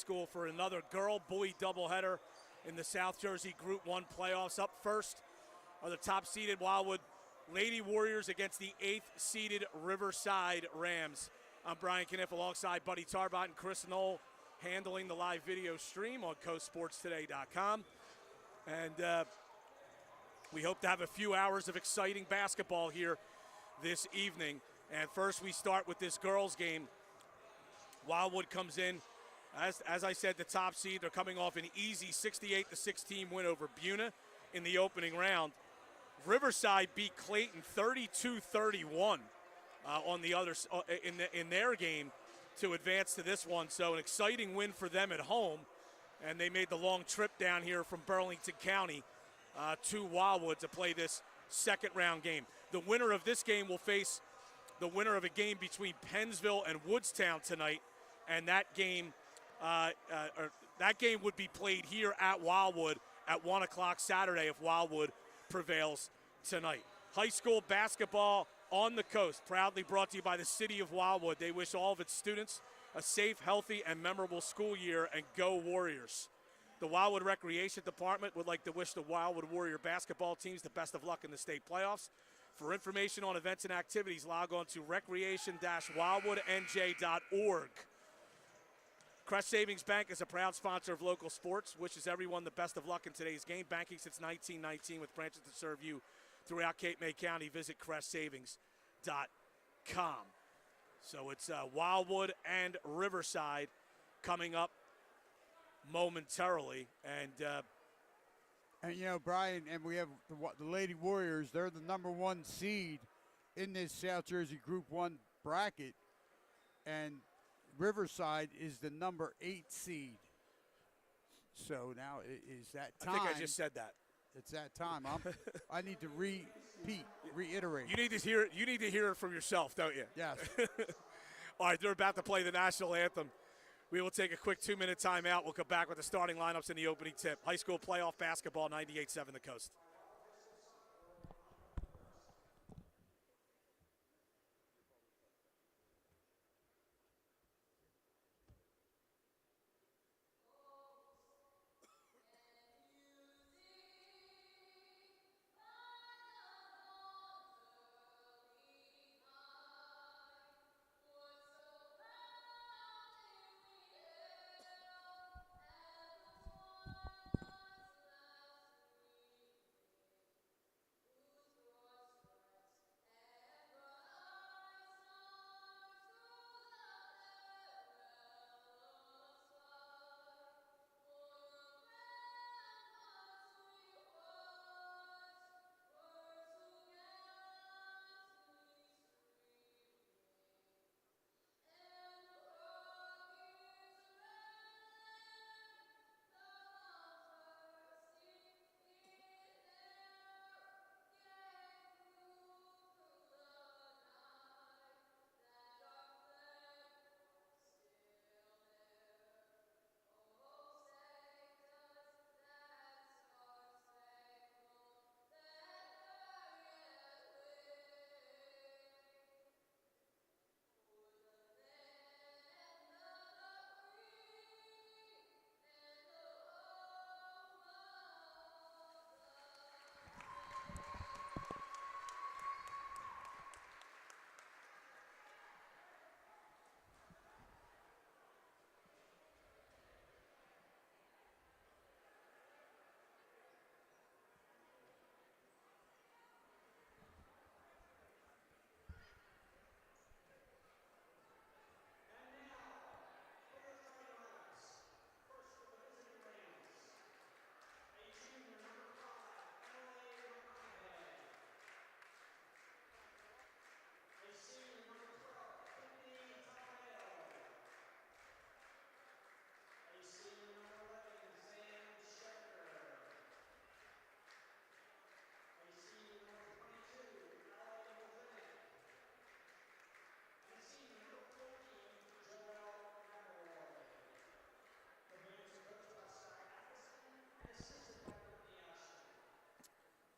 School for another girl-boy doubleheader in the South Jersey Group 1 playoffs. Up first are the top-seeded Wildwood Lady Warriors against the 8th-seeded Riverside Rams. I'm Brian Cunniff alongside Buddy Tarbotton and Chris Knoll, handling the live video stream on coastsportstoday.com. And we hope to have a few hours of exciting basketball here this evening. And first we start with this girls game. Wildwood comes in, as I said, the top seed. They're coming off an easy 68-16 win over Buna in the opening round. Riverside beat Clayton 32-31 on the other in their game to advance to this one. So an exciting win for them at home, and they made the long trip down here from Burlington County to Wildwood to play this second round game. The winner of this game will face the winner of a game between Pennsville and Woodstown tonight, and that game would be played here at Wildwood at 1 o'clock Saturday if Wildwood prevails tonight. High school basketball on the coast, proudly brought to you by the City of Wildwood. They wish all of its students a safe, healthy, and memorable school year, and go Warriors. The Wildwood Recreation Department would like to wish the Wildwood Warrior basketball teams the best of luck in the state playoffs. For information on events and activities, log on to recreation-wildwoodnj.org. Crest Savings Bank is a proud sponsor of local sports, wishes everyone the best of luck in today's game. Banking since 1919 with branches to serve you throughout Cape May County. Visit crestsavings.com. So it's Wildwood and Riverside coming up momentarily. And you know, Brian, and we have the Lady Warriors. They're the number 1 seed in this South Jersey Group 1 bracket. And Riverside is the number 8 seed. So now is that time. I think I just said that. It's that time. I need to reiterate. You need to hear it from yourself, don't you? Yes. All right, they're about to play the national anthem. We will take a quick 2-minute timeout. We'll come back with the starting lineups in the opening tip. High school playoff basketball, 98.7 The Coast.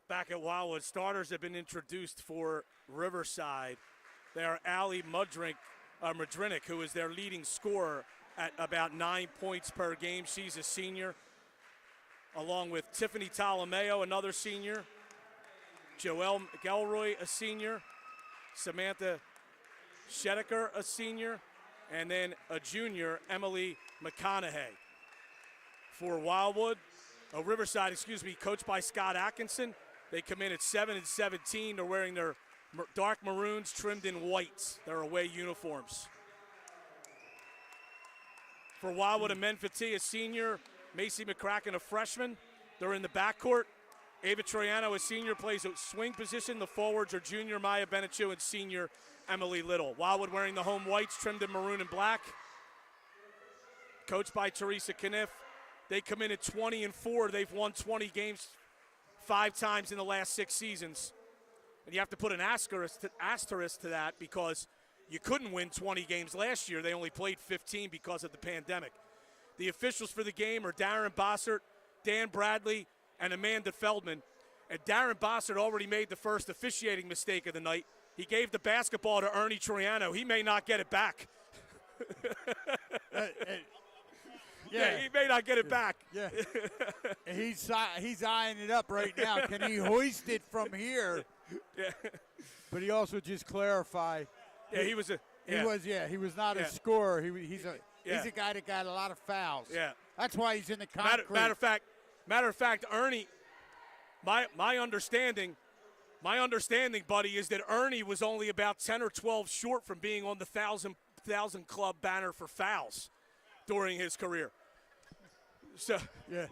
Back at Wildwood, starters have been introduced for Riverside. They are Allie Mudrinick, who is their leading scorer, at about 9 points per game. She's a senior, along with Tiffany Tolomeo, another senior, Joelle McElroy, a senior, Samantha Shedeker, a senior, and then a junior, Emily McConaughey. For Riverside, coached by Scott Atkinson. They come in at 7-17. They're wearing their dark maroons trimmed in whites, their away uniforms. For Wildwood and Menfitee, a senior, Macy McCracken, a freshman. They're in the backcourt. Ava Troiano, a senior, plays a swing position. The forwards are junior Maya Benechu and senior Emily Little. Wildwood wearing the home whites trimmed in maroon and black. Coached by Teresa Cunniff. They come in at 20-4. They've won 20 games 5 times in the last 6 seasons. And you have to put an asterisk to that because you couldn't win 20 games last year. They only played 15 because of the pandemic. The officials for the game are Darren Bossert, Dan Bradley, and Amanda Feldman. And Darren Bossert already made the first officiating mistake of the night. He gave the basketball to Ernie Troiano. He may not get it back. Yeah, he may not get it back. Yeah, he's eyeing it up right now. Can he hoist it from here? Yeah. But he also just clarified. Yeah, he was not a scorer. He's a guy that got a lot of fouls. Yeah. That's why he's in the concrete. Matter of fact, Ernie, my understanding, buddy, is that Ernie was only about 10 or 12 short from being on the 1,000 club banner for fouls during his career. So yeah,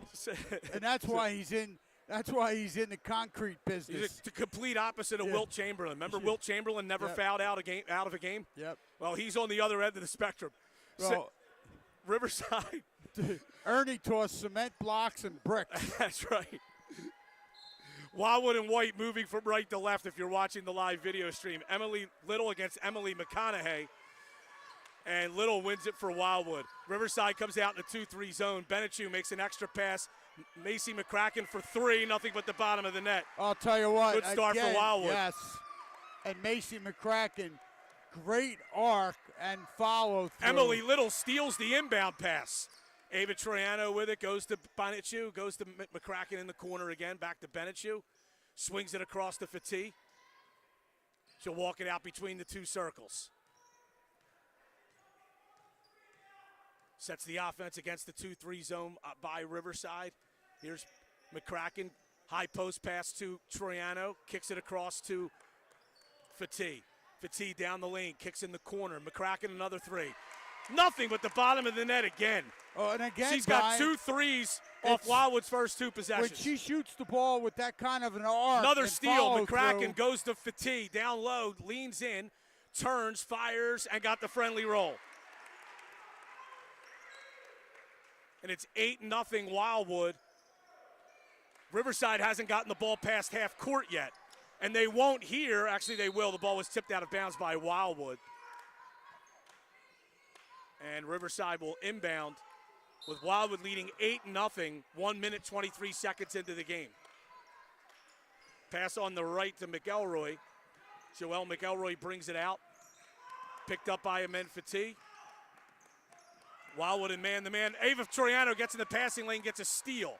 and that's why he's in the concrete business. He's the complete opposite of Wilt Chamberlain. Remember, Wilt Chamberlain never fouled out of a game. Yep. Well, he's on the other end of the spectrum. Well, Riverside. Ernie tossed cement blocks and bricks. That's right. Wildwood and White moving from right to left if you're watching the live video stream. Emily Little against Emily McConaughey. And Little wins it for Wildwood. Riverside comes out in the 2-3 zone. Benechu makes an extra pass. Macy McCracken for 3, nothing but the bottom of the net. I'll tell you what. Good start for Wildwood. Yes. And Macy McCracken, great arc and follow through. Emily Little steals the inbound pass. Ava Troiano with it, goes to Benechu, goes to McCracken in the corner again, back to Benechu. Swings it across to Fatih. She'll walk it out between the 2 circles. Sets the offense against the 2-3 zone by Riverside. Here's McCracken. High post pass to Troiano. Kicks it across to Fatih. Fatih down the lane. Kicks in the corner. McCracken another 3. Nothing but the bottom of the net again. Oh, and again, she's got 2 threes off Wildwood's first 2 possessions. When she shoots the ball with that kind of an arc. Another steal. McCracken through. Goes to Fatih. Down low. Leans in. Turns. Fires. And got the friendly roll. And it's 8-0 Wildwood. Riverside hasn't gotten the ball past half court yet. And they won't here. Actually, they will. The ball was tipped out of bounds by Wildwood. And Riverside will inbound with Wildwood leading 8-0, 1 minute, 23 seconds into the game. Pass on the right to McElroy. Joelle McElroy brings it out. Picked up by Amen Fatih. Wildwood and man-to-man. Ava Troiano gets in the passing lane, gets a steal.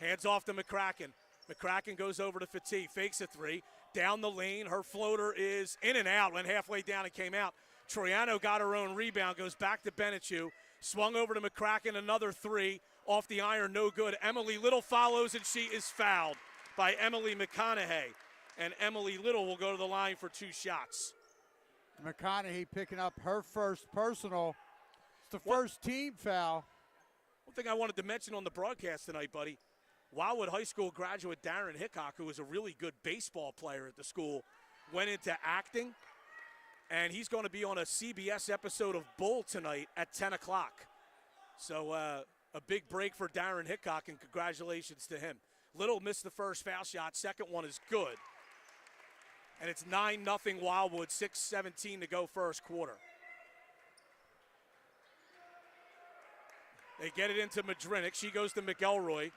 Hands off to McCracken. McCracken goes over to Fatih, fakes a 3. Down the lane, her floater is in and out, went halfway down and came out. Troiano got her own rebound, goes back to Benechu. Swung over to McCracken, another 3. Off the iron, no good. Emily Little follows, and she is fouled by Emily McConaughey. And Emily Little will go to the line for 2 shots. McConaughey picking up her first personal. It's the first team foul. One thing I wanted to mention on the broadcast tonight, buddy, Wildwood High School graduate Darren Hickok, who was a really good baseball player at the school, went into acting, and he's going to be on a CBS episode of Bull tonight at 10 o'clock. So a big break for Darren Hickok, and congratulations to him. Little missed the first foul shot. Second one is good. And it's 9-0 Wildwood, 6:17 to go first quarter. They get it into Madrinic. She goes to McElroy.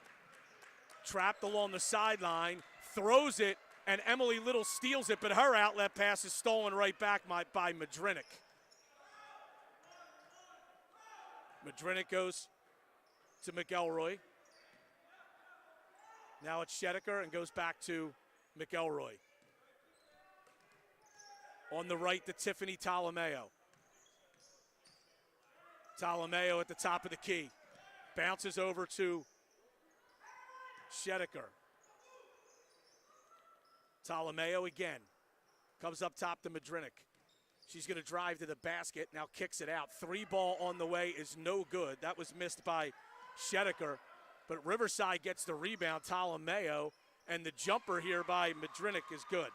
Trapped along the sideline. Throws it, and Emily Little steals it, but her outlet pass is stolen right back by Madrinic. Madrinik goes to McElroy. Now it's Shedeker and goes back to McElroy. On the right to Tiffany Talameo. Talameo at the top of the key. Bounces over to Shedeker. Talameo again. Comes up top to Madrinik. She's going to drive to the basket, now kicks it out. 3-ball on the way is no good. That was missed by Shedeker. But Riverside gets the rebound, Talameo, and the jumper here by Madrinik is good.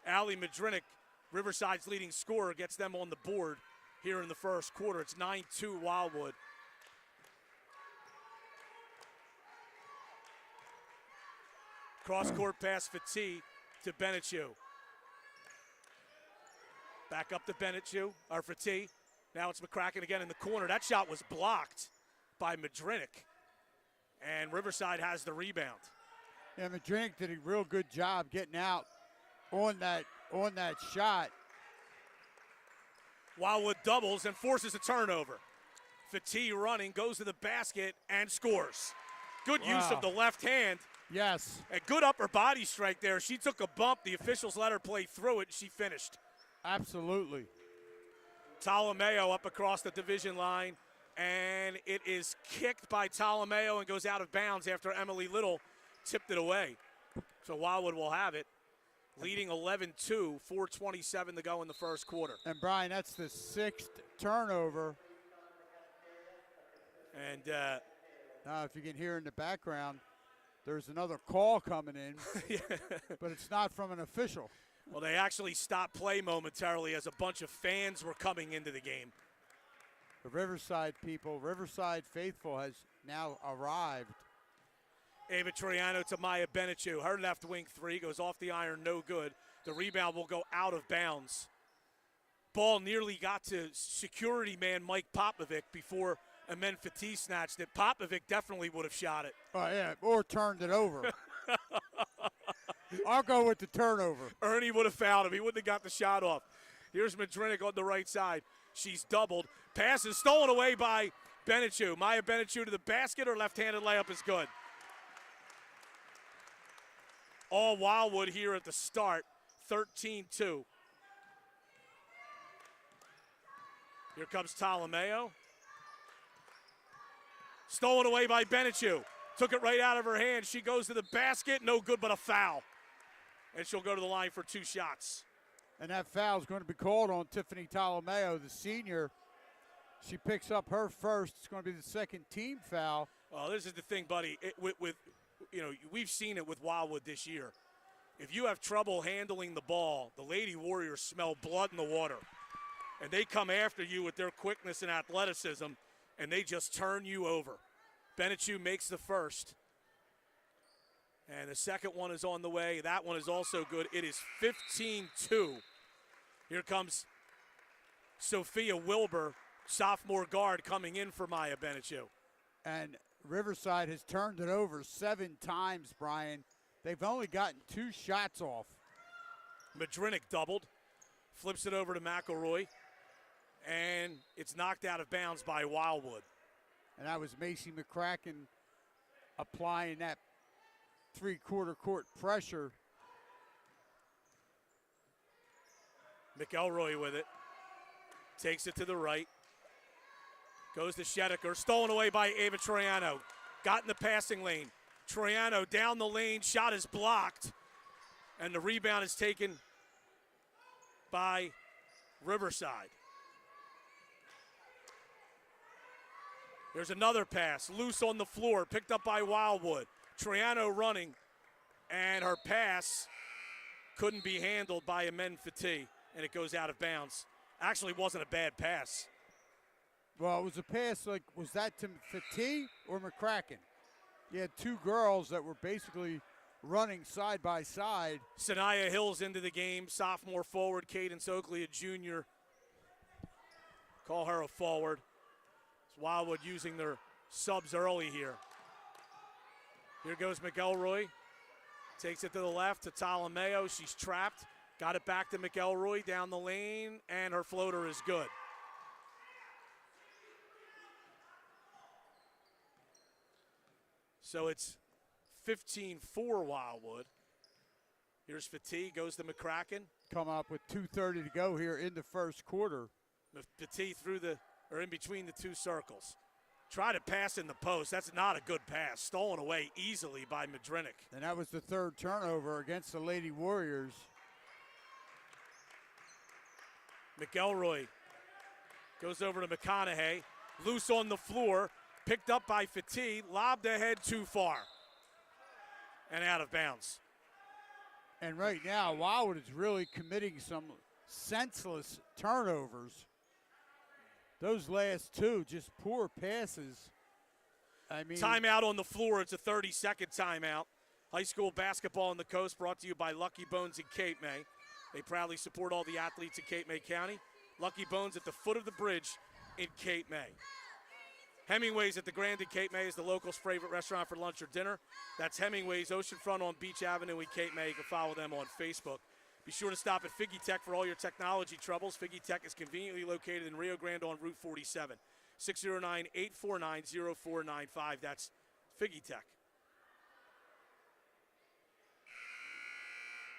Allie Madrinik, Riverside's leading scorer, gets them on the board here in the first quarter. It's 9-2 Wildwood. Cross-court pass for T to Benechu. Back up to Benechu, or for T. Now it's McCracken again in the corner. That shot was blocked by Madrinik. And Riverside has the rebound. Yeah, Madrinik did a real good job getting out on that shot. Wildwood doubles and forces a turnover. Fatih running, goes to the basket and scores. Good use of the left hand. Yes. A good upper body strike there. She took a bump. The officials let her play through it. She finished. Absolutely. Talameo up across the division line, and it is kicked by Talameo and goes out of bounds after Emily Little tipped it away. So Wildwood will have it, leading 11-2, 4:27 to go in the first quarter. And Brian, that's the 6th turnover. And now, if you can hear in the background, there's another call coming in, but it's not from an official. Well, they actually stopped play momentarily as a bunch of fans were coming into the game. The Riverside people, Riverside faithful has now arrived. Ava Troiano to Maya Benechu. Her left wing three goes off the iron, no good. The rebound will go out of bounds. Ball nearly got to security man Mike Popovic before Amen Fatih snatched it. Popovic definitely would have shot it. Oh, yeah, or turned it over. I'll go with the turnover. Ernie would have fouled him. He wouldn't have got the shot off. Here's Madrinik on the right side. She's doubled. Pass is stolen away by Benechu. Maya Benechu to the basket. Her left-handed layup is good. All Wildwood here at the start, 13-2. Here comes Talameo. Stolen away by Benechu. Took it right out of her hand. She goes to the basket. No good, but a foul. And she'll go to the line for 2 shots. And that foul is going to be called on Tiffany Talameo, the senior. She picks up her first. It's going to be the second team foul. Well, this is the thing, buddy. We've seen it with Wildwood this year. If you have trouble handling the ball, the Lady Warriors smell blood in the water. And they come after you with their quickness and athleticism, and they just turn you over. Benechu makes the first. And the second one is on the way. That one is also good. It is 15-2. Here comes Sophia Wilbur, sophomore guard, coming in for Maya Benechu. And Riverside has turned it over 7 times, Brian. They've only gotten 2 shots off. Madrinik doubled, flips it over to McElroy, and it's knocked out of bounds by Wildwood. And that was Macy McCracken applying that 3/4 court pressure. McElroy with it. Takes it to the right. Goes to Shedeker. Stolen away by Ava Troiano. Got in the passing lane. Troiano down the lane. Shot is blocked. And the rebound is taken by Riverside. There's another pass. Loose on the floor. Picked up by Wildwood. Troiano running. And her pass couldn't be handled by Amen Fatih. And it goes out of bounds. Actually wasn't a bad pass. Well, it was a pass, like, was that to Fatih or McCracken? You had 2 girls that were basically running side by side. Sanaya Hill's into the game, sophomore forward. Cadence Oakley, a junior. Call her a forward. It's Wildwood using their subs early here. Here goes McElroy. Takes it to the left to Talameo. She's trapped. Got it back to McElroy down the lane, and her floater is good. So it's 15-4 Wildwood. Here's Fatigue, goes to McCracken. Coming up with 2:30 to go here in the first quarter. Fatigue in between the two circles. Try to pass in the post. That's not a good pass. Stolen away easily by Madrinic. And that was the third turnover against the Lady Warriors. McElroy goes over to McConaughey. Loose on the floor. Picked up by Fatigue. Lobbed ahead too far. And out of bounds. And right now, Wildwood is really committing some senseless turnovers. Those last two, just poor passes. I mean, timeout on the floor. It's a 30-second timeout. High school basketball on the coast brought to you by Lucky Bones in Cape May. They proudly support all the athletes in Cape May County. Lucky Bones at the foot of the bridge in Cape May. Hemingway's at the Grand in Cape May is the locals' favorite restaurant for lunch or dinner. That's Hemingway's Oceanfront on Beach Avenue in Cape May. You can follow them on Facebook. Be sure to stop at Figgy Tech for all your technology troubles. Figgy Tech is conveniently located in Rio Grande on Route 47. 609-849-0495. That's Figgy Tech.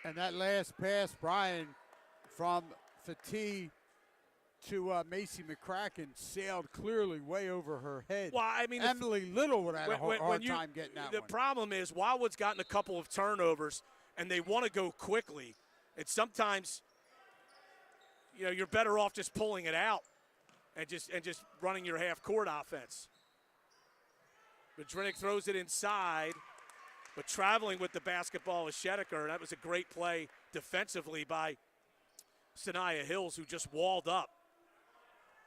And that last pass, Brian, from Fatigue to Macy McCracken sailed clearly way over her head. Well, I mean, Emily Little would have had a hard time getting that one. The problem is Wildwood's gotten a couple of turnovers, and they want to go quickly. And sometimes, you're better off just pulling it out and just running your half-court offense. Madrinic throws it inside, but traveling with the basketball is Shedeker. That was a great play defensively by Sanaya Hills, who just walled up.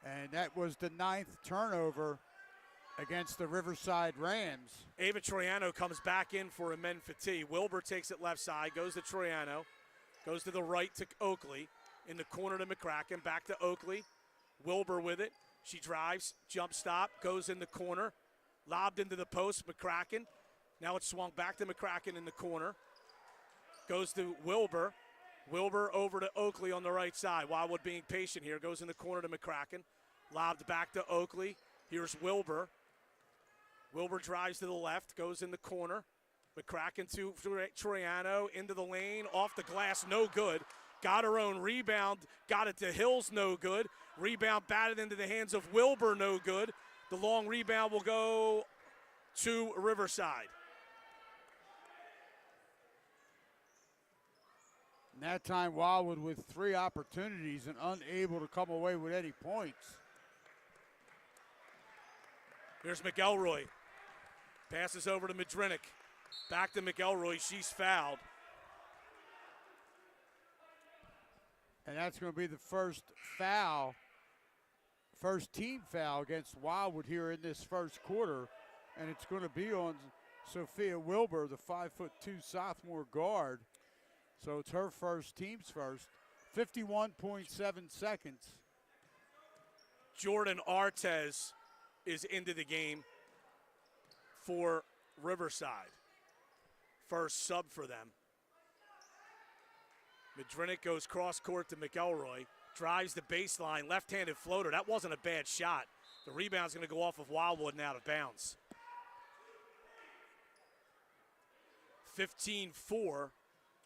And that was the 9th turnover against the Riverside Rams. Ava Troiano comes back in for Amen Fatigue. Wilbur takes it left side, goes to Troiano, goes to the right to Oakley, in the corner to McCracken, back to Oakley. Wilbur with it. She drives, jump stop, goes in the corner, lobbed into the post, McCracken. Now it's swung back to McCracken in the corner. Goes to Wilbur. Wilbur over to Oakley on the right side. Wildwood being patient here. Goes in the corner to McCracken. Lobbed back to Oakley. Here's Wilbur. Wilbur drives to the left. Goes in the corner. McCracken to Troiano. Into the lane. Off the glass. No good. Got her own rebound. Got it to Hills. No good. Rebound batted into the hands of Wilbur. No good. The long rebound will go to Riverside. And that time, Wildwood with 3 opportunities and unable to come away with any points. Here's McElroy. Passes over to Madrinic. Back to McElroy. She's fouled. And that's going to be the first foul, first team foul against Wildwood here in this first quarter. And it's going to be on Sophia Wilbur, the 5'2" sophomore guard. So it's her first, team's first. 51.7 seconds. Jordan Artez is into the game for Riverside. First sub for them. Madrinic goes cross court to McElroy. Drives the baseline, left-handed floater. That wasn't a bad shot. The rebound's going to go off of Wildwood and out of bounds. 15-4.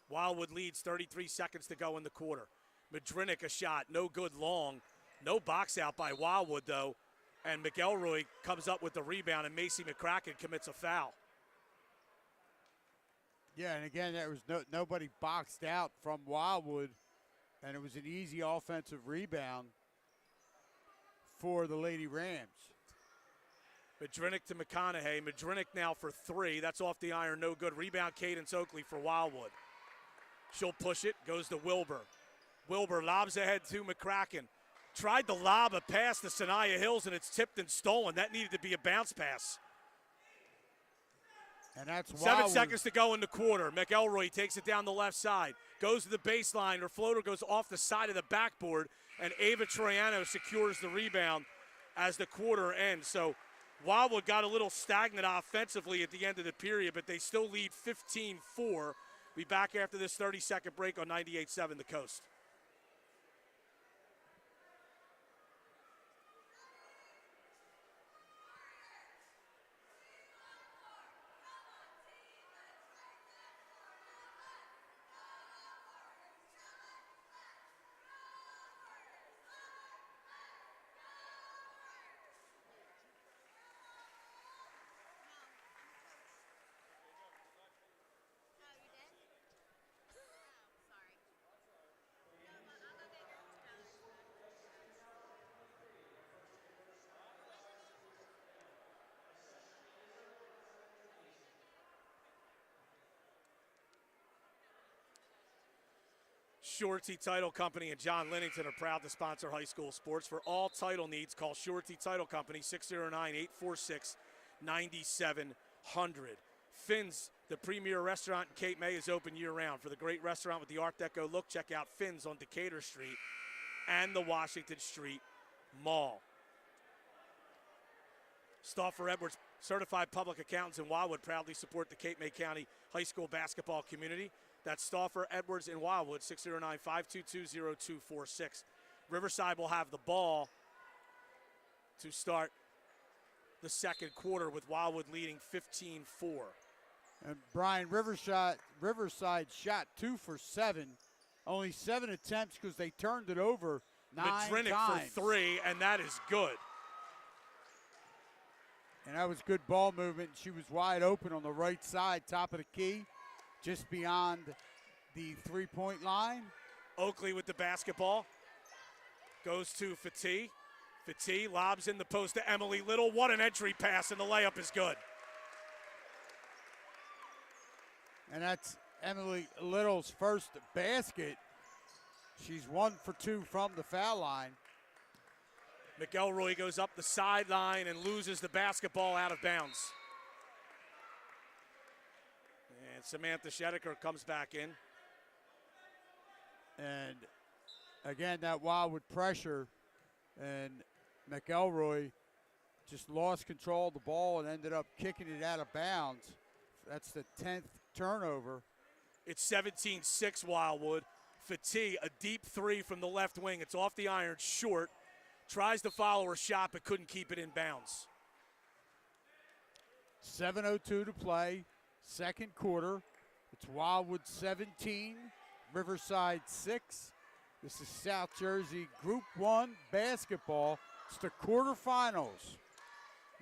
Wildwood leads, 33 seconds to go in the quarter. Madrinic a shot, no good long. No box out by Wildwood, though. And McElroy comes up with the rebound, and Macy McCracken commits a foul. Yeah, and again, there was nobody boxed out from Wildwood, and it was an easy offensive rebound for the Lady Rams. Madrinic to McConaughey. Madrinic now for 3. That's off the iron, no good. Rebound, Cadence Oakley for Wildwood. She'll push it, goes to Wilbur. Wilbur lobs ahead to McCracken. Tried to lob a pass to Sanaya Hills, and it's tipped and stolen. That needed to be a bounce pass. And that's 7 seconds to go in the quarter. McElroy takes it down the left side. Goes to the baseline. Her floater goes off the side of the backboard, and Ava Troiano secures the rebound as the quarter ends. So Wildwood got a little stagnant offensively at the end of the period, but they still lead 15-4. Be back after this 30-second break on 98.7 The Coast. Surety Title Company and John Linnington are proud to sponsor high school sports. For all title needs, call Surety Title Company, 609-846-9700. Finn's, the premier restaurant in Cape May, is open year-round. For the great restaurant with the Art Deco look, check out Finn's on Decatur Street and the Washington Street Mall. Stauffer Edwards, certified public accountants in Wildwood, proudly support the Cape May County high school basketball community. That's Stauffer Edwards in Wildwood, 609-522-0246. Riverside will have the ball to start the second quarter with Wildwood leading 15-4. And Brian, Riverside shot 2 for 7. Only 7 attempts because they turned it over 9 Madrinic times. for 3, and that is good. And that was good ball movement. She was wide open on the right side, top of the key, just beyond the three-point line. Oakley with the basketball. Goes to Fatih. Fatih lobs in the post to Emily Little. What an entry pass, and the layup is good. And that's Emily Little's first basket. She's 1 for 2 from the foul line. McElroy goes up the sideline and loses the basketball out of bounds. And Samantha Schedeker comes back in. And again, that Wildwood pressure, and McElroy just lost control of the ball and ended up kicking it out of bounds. That's the 10th turnover. It's 17-6 Wildwood. Fatih, a deep 3 from the left wing. It's off the iron, short. Tries to follow her shot, but couldn't keep it in bounds. 7:02 to play, second quarter. It's Wildwood 17, Riverside 6. This is South Jersey Group 1 basketball. It's the quarterfinals.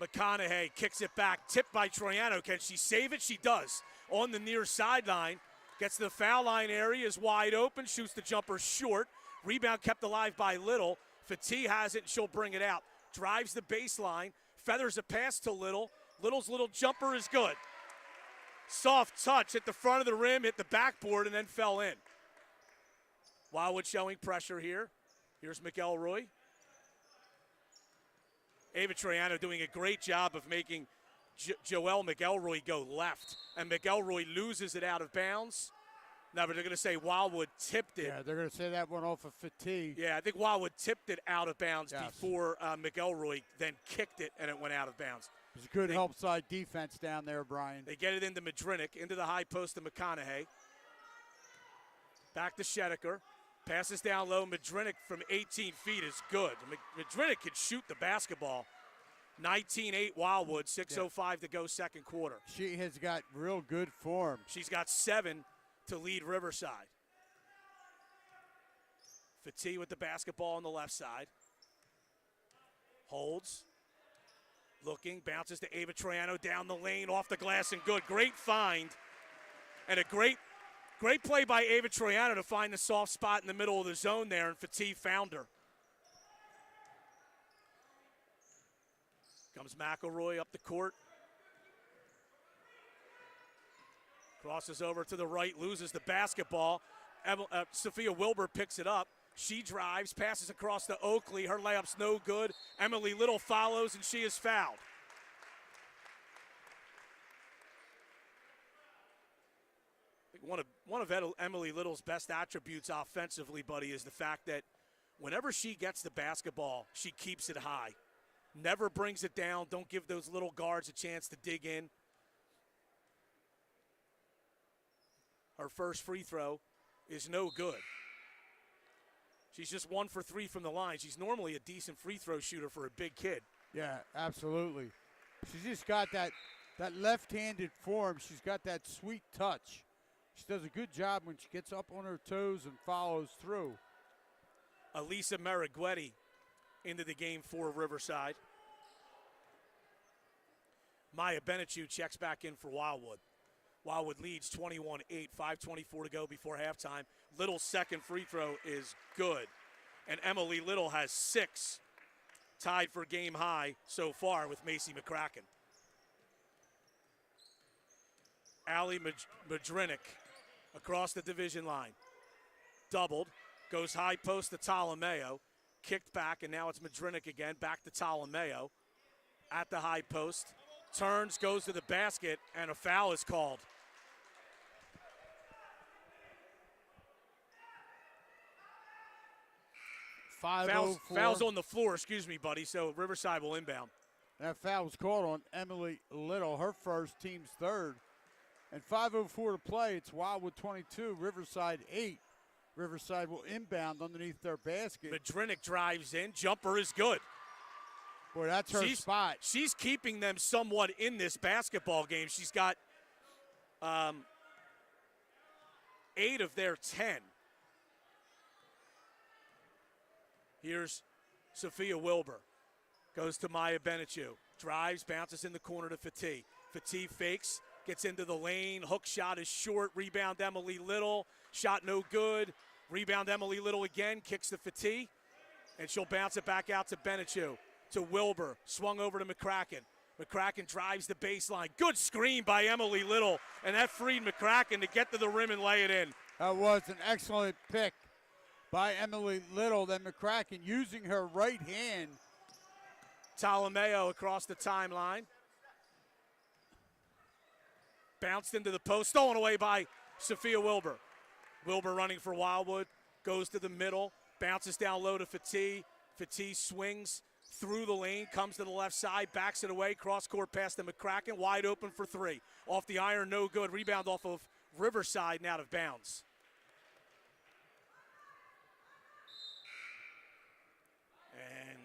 McConaughey kicks it back, tipped by Troiano. Can she save it? She does. On the near sideline, gets to the foul line area, is wide open, shoots the jumper short. Rebound kept alive by Little. Fatih has it, and she'll bring it out. Drives the baseline, feathers a pass to Little. Little's little jumper is good. Soft touch at the front of the rim, hit the backboard, and then fell in. Wildwood showing pressure here. Here's McElroy. Ava Troiano doing a great job of making Joelle McElroy go left. And McElroy loses it out of bounds. No, but they're going to say Wildwood tipped it. Yeah, they're going to say that one off of Fatih. Yeah, I think Wildwood tipped it out of bounds Yes. before McElroy then kicked it, and it went out of bounds. It was a good help side defense down there, Brian. They get it into Madrinic, into the high post to McConaughey. Back to Schedeker. Passes down low. Madrinic from 18 feet is good. Madrinic can shoot the basketball. 19-8 Wildwood, 6:05 to go second quarter. She has got real good form. She's got 7 to lead Riverside. Fatih with the basketball on the left side. Holds. Looking, bounces to Ava Troiano down the lane, off the glass and good. Great find. And a great play by Ava Troiano to find the soft spot in the middle of the zone there, and Fatih found her. Comes McElroy up the court. Crosses over to the right, loses the basketball. Sophia Wilbur picks it up. She drives, passes across to Oakley. Her layup's no good. Emily Little follows, and she is fouled. I think one of Emily Little's best attributes offensively, buddy, is the fact that whenever she gets the basketball, she keeps it high. Never brings it down. Don't give those little guards a chance to dig in. Her first free throw is no good. She's just 1 for 3 from the line. She's normally a decent free throw shooter for a big kid. Yeah, absolutely. She's just got that left-handed form. She's got that sweet touch. She does a good job when she gets up on her toes and follows through. Elisa Meriguetti into the game for Riverside. Maya Benechu checks back in for Wildwood. Wildwood leads 21-8, 5:24 to go before halftime. Little's second free throw is good. And Emily Little has 6, tied for game high so far with Macy McCracken. Allie Madrinic across the division line. doubled. Goes high post to Ptolomeo. Kicked back, and now it's Madrinik again. Back to Ptolomeo at the high post. Turns, goes to the basket, and a foul is called. Fouls on the floor, excuse me, buddy, so Riverside will inbound. That foul was called on Emily Little, her first, team's third. And 5:04 to play. It's Wildwood 22, Riverside 8. Riverside will inbound underneath their basket. Madrinik drives in. Jumper is good. Boy, that's her spot. She's keeping them somewhat in this basketball game. She's got 8 of their 10. Here's Sophia Wilbur. Goes to Maya Benichu. Drives, bounces in the corner to Fatih. Fatih fakes, gets into the lane. Hook shot is short. Rebound Emily Little. Shot no good. Rebound Emily Little again. Kicks to Fatih. And she'll bounce it back out to Benichu. To Wilbur. Swung over to McCracken. McCracken drives the baseline. Good screen by Emily Little. And that freed McCracken to get to the rim and lay it in. That was an excellent pick by Emily Little. Then McCracken using her right hand. Ptolomeo across the timeline. Bounced into the post. Stolen away by Sophia Wilbur. Wilbur running for Wildwood. Goes to the middle. Bounces down low to Fatih. Fatih swings through the lane. Comes to the left side. Backs it away. Cross-court pass to McCracken. Wide open for 3. Off the iron. No good. Rebound off of Riverside and out of bounds. And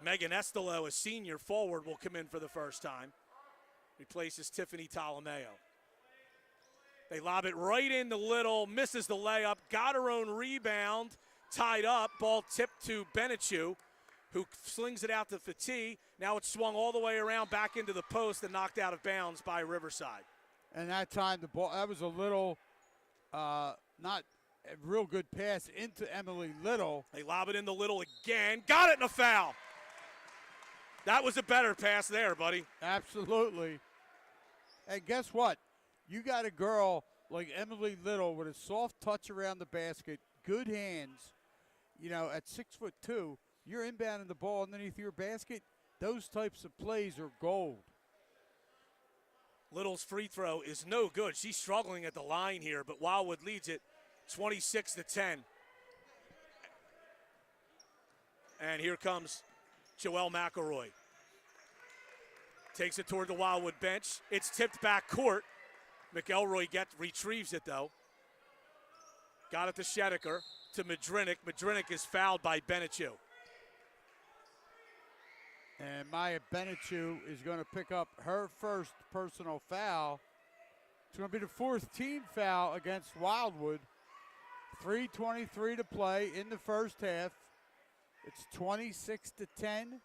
Megan Estelo, a senior forward, will come in for the first time. Replaces Tiffany Ptolomeo. They lob it right into Little, misses the layup, got her own rebound, tied up, ball tipped to Benichu, who slings it out to Fatih. Now it's swung all the way around back into the post and knocked out of bounds by Riverside. And that time the ball, that was a little, not a real good pass into Emily Little. They lob it into Little again, got it in a foul. That was a better pass there, buddy. Absolutely. And guess what? You got a girl like Emily Little with a soft touch around the basket, good hands, you know, at 6'2", you're inbounding the ball underneath your basket. Those types of plays are gold. Little's free throw is no good. She's struggling at the line here, but Wildwood leads it 26-10. And here comes Joelle McElroy. Takes it toward the Wildwood bench. It's tipped back court. McElroy retrieves it, though. Got it to Shedeker, to Madrinik. Madrinik is fouled by Benichu. And Maya Benichu is going to pick up her first personal foul. It's going to be the 4th team foul against Wildwood. 3:23 to play in the first half. It's 26-10.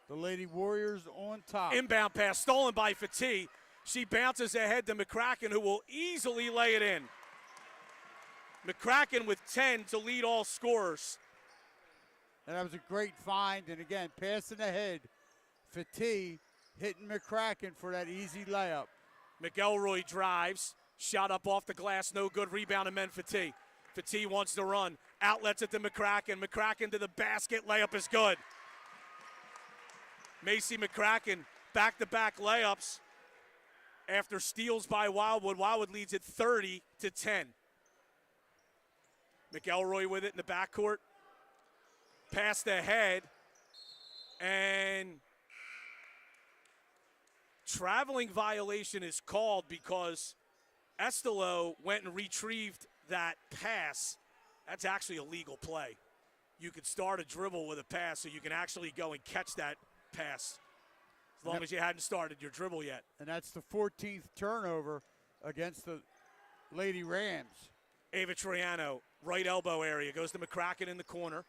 The Lady Warriors on top. Inbound pass stolen by Fatih. She bounces ahead to McCracken, who will easily lay it in. McCracken with 10 to lead all scorers. And that was a great find. And again, passing ahead. Fatih hitting McCracken for that easy layup. McElroy drives. Shot up off the glass. No good. Rebound and men Fatih. Fatih wants to run. Outlets it to McCracken. McCracken to the basket. Layup is good. Macy McCracken, back-to-back layups after steals by Wildwood. Wildwood leads it 30-10. McElroy with it in the backcourt. Passed ahead. And traveling violation is called because Estelo went and retrieved that pass. That's actually a legal play. You could start a dribble with a pass, so you can actually go and catch that pass as long as you hadn't started your dribble yet. And that's the 14th turnover against the Lady Rams. Ava Triano, right elbow area, goes to McCracken in the corner.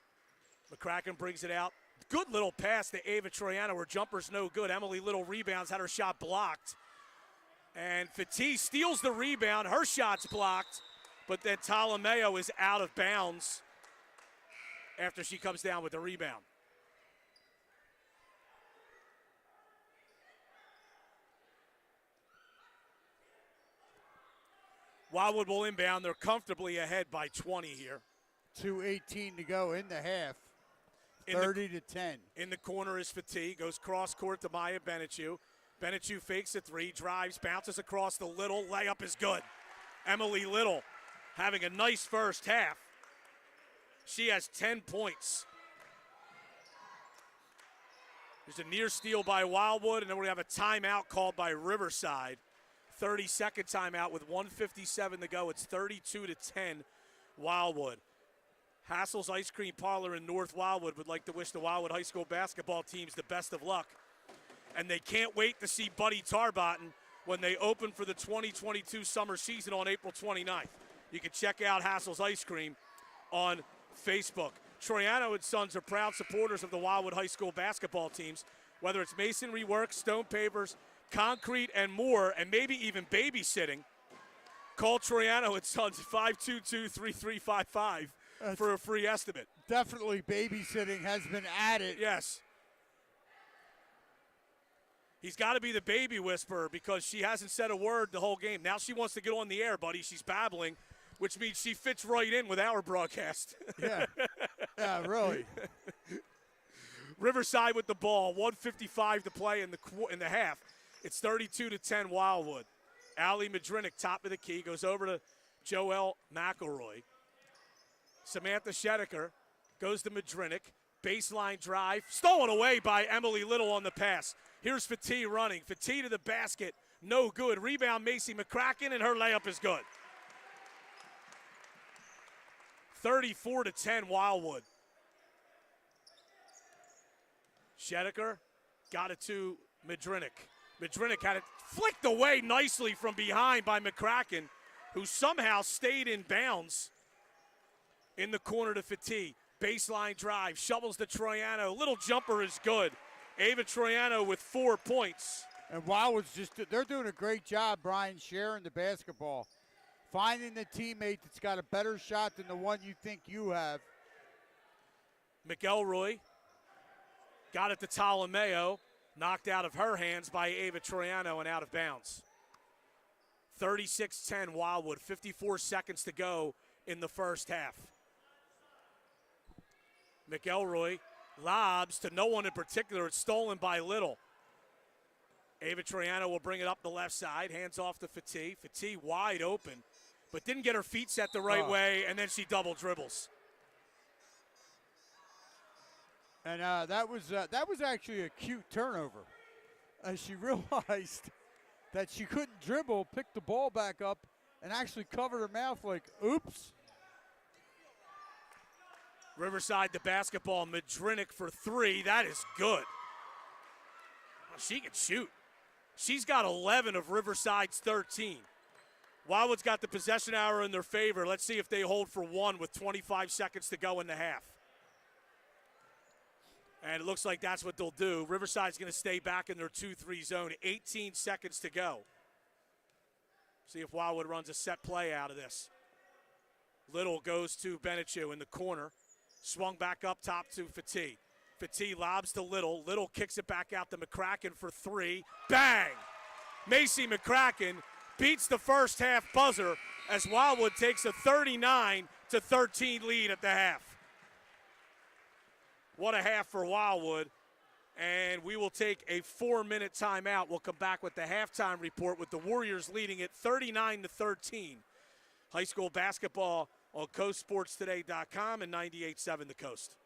McCracken brings it out. Good little pass to Ava Triano. Her jumper's no good. Emily Little rebounds, had her shot blocked. And Fatih steals the rebound. Her shot's blocked, but then Ptolomeo is out of bounds after she comes down with the rebound. Wildwood will inbound. They're comfortably ahead by 20 here. 2:18 to go in the half. 30-10. In the corner is Fatigue. Goes cross court to Maya Benechu. Benechu fakes a three, drives, bounces across the Little. Layup is good. Emily Little having a nice first half. She has 10 points. There's a near steal by Wildwood, and then we have a timeout called by Riverside. 30-second timeout with 1:57 to go. It's 32-10 Wildwood. Hassel's Ice Cream Parlor in North Wildwood would like to wish the Wildwood High School basketball teams the best of luck. And they can't wait to see Buddy Tarbotton when they open for the 2022 summer season on April 29th. You can check out Hassel's Ice Cream on Facebook. Troiano and Sons are proud supporters of the Wildwood High School basketball teams, whether it's masonry work, stone pavers, concrete, and more, and maybe even babysitting. Call Troiano and Sons at 522-3355 for a free estimate. Definitely babysitting has been added. Yes. He's got to be the baby whisperer because she hasn't said a word the whole game. Now she wants to get on the air, buddy. She's babbling, which means she fits right in with our broadcast. Yeah, yeah, really. Riverside with the ball, 1:55 to play in the half. It's 32-10 Wildwood. Allie Madrinick, top of the key, goes over to Joelle McElroy. Samantha Shedeker goes to Madrinick. Baseline drive, stolen away by Emily Little on the pass. Here's Fatih running. Fatih to the basket, no good. Rebound Macy McCracken, and her layup is good. 34-10 Wildwood. Shedeker got it to Madrinick. Madrinick had it flicked away nicely from behind by McCracken, who somehow stayed in bounds in the corner to Fatih. Baseline drive, shovels to Troiano. Little jumper is good. Ava Troiano with 4 points. And Wildwood's they're doing a great job, Brian, sharing the basketball. Finding the teammate that's got a better shot than the one you think you have. McElroy got it to Ptolomeo. Knocked out of her hands by Ava Troiano and out of bounds. 36-10 Wildwood, 54 seconds to go in the first half. McElroy lobs to no one in particular. It's stolen by Little. Ava Troiano will bring it up the left side. Hands off to Fatih. Fatih wide open, but didn't get her feet set the right way, and then she double dribbles. And that was actually a cute turnover. As she realized that she couldn't dribble, picked the ball back up, and actually covered her mouth like, oops. Riverside the basketball. Madrinick for three. That is good. Well, she can shoot. She's got 11 of Riverside's 13. Wildwood's got the possession hour in their favor. Let's see if they hold for one with 25 seconds to go in the half. And it looks like that's what they'll do. Riverside's going to stay back in their 2-3 zone. 18 seconds to go. See if Wildwood runs a set play out of this. Little goes to Benechu in the corner. Swung back up top to Fatih. Fatih lobs to Little. Little kicks it back out to McCracken for three. Bang! Macy McCracken beats the first half buzzer as Wildwood takes a 39-13 lead at the half. What a half for Wildwood. And we will take a 4-minute timeout. We'll come back with the halftime report with the Warriors leading it 39-13. High school basketball on CoastSportsToday.com and 98.7 The Coast.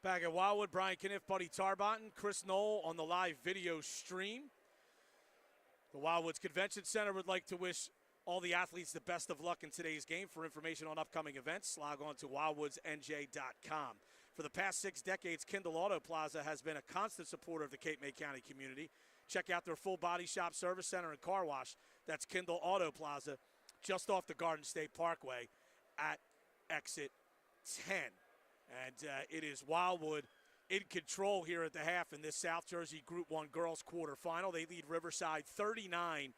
Back at Wildwood, Brian Cunniff, Buddy Tarbotton, Chris Knoll on the live video stream. The Wildwoods Convention Center would like to wish all the athletes the best of luck in today's game. For information on upcoming events, log on to wildwoodsnj.com. For the past 6 decades, Kindle Auto Plaza has been a constant supporter of the Cape May County community. Check out their full body shop, service center, and car wash. That's Kindle Auto Plaza, just off the Garden State Parkway at exit 10. And it is Wildwood in control here at the half in this South Jersey Group 1 girls quarterfinal. They lead Riverside 39-13.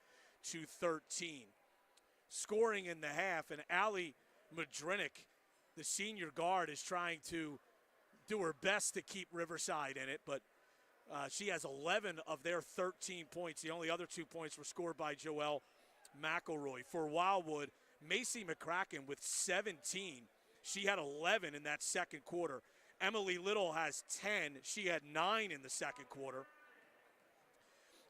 Scoring in the half, and Allie Madrinic, the senior guard, is trying to do her best to keep Riverside in it, but she has 11 of their 13 points. The only other 2 points were scored by Joelle McElroy. For Wildwood, Macy McCracken with 17. She had 11 in that second quarter. Emily Little has 10. She had 9 in the second quarter.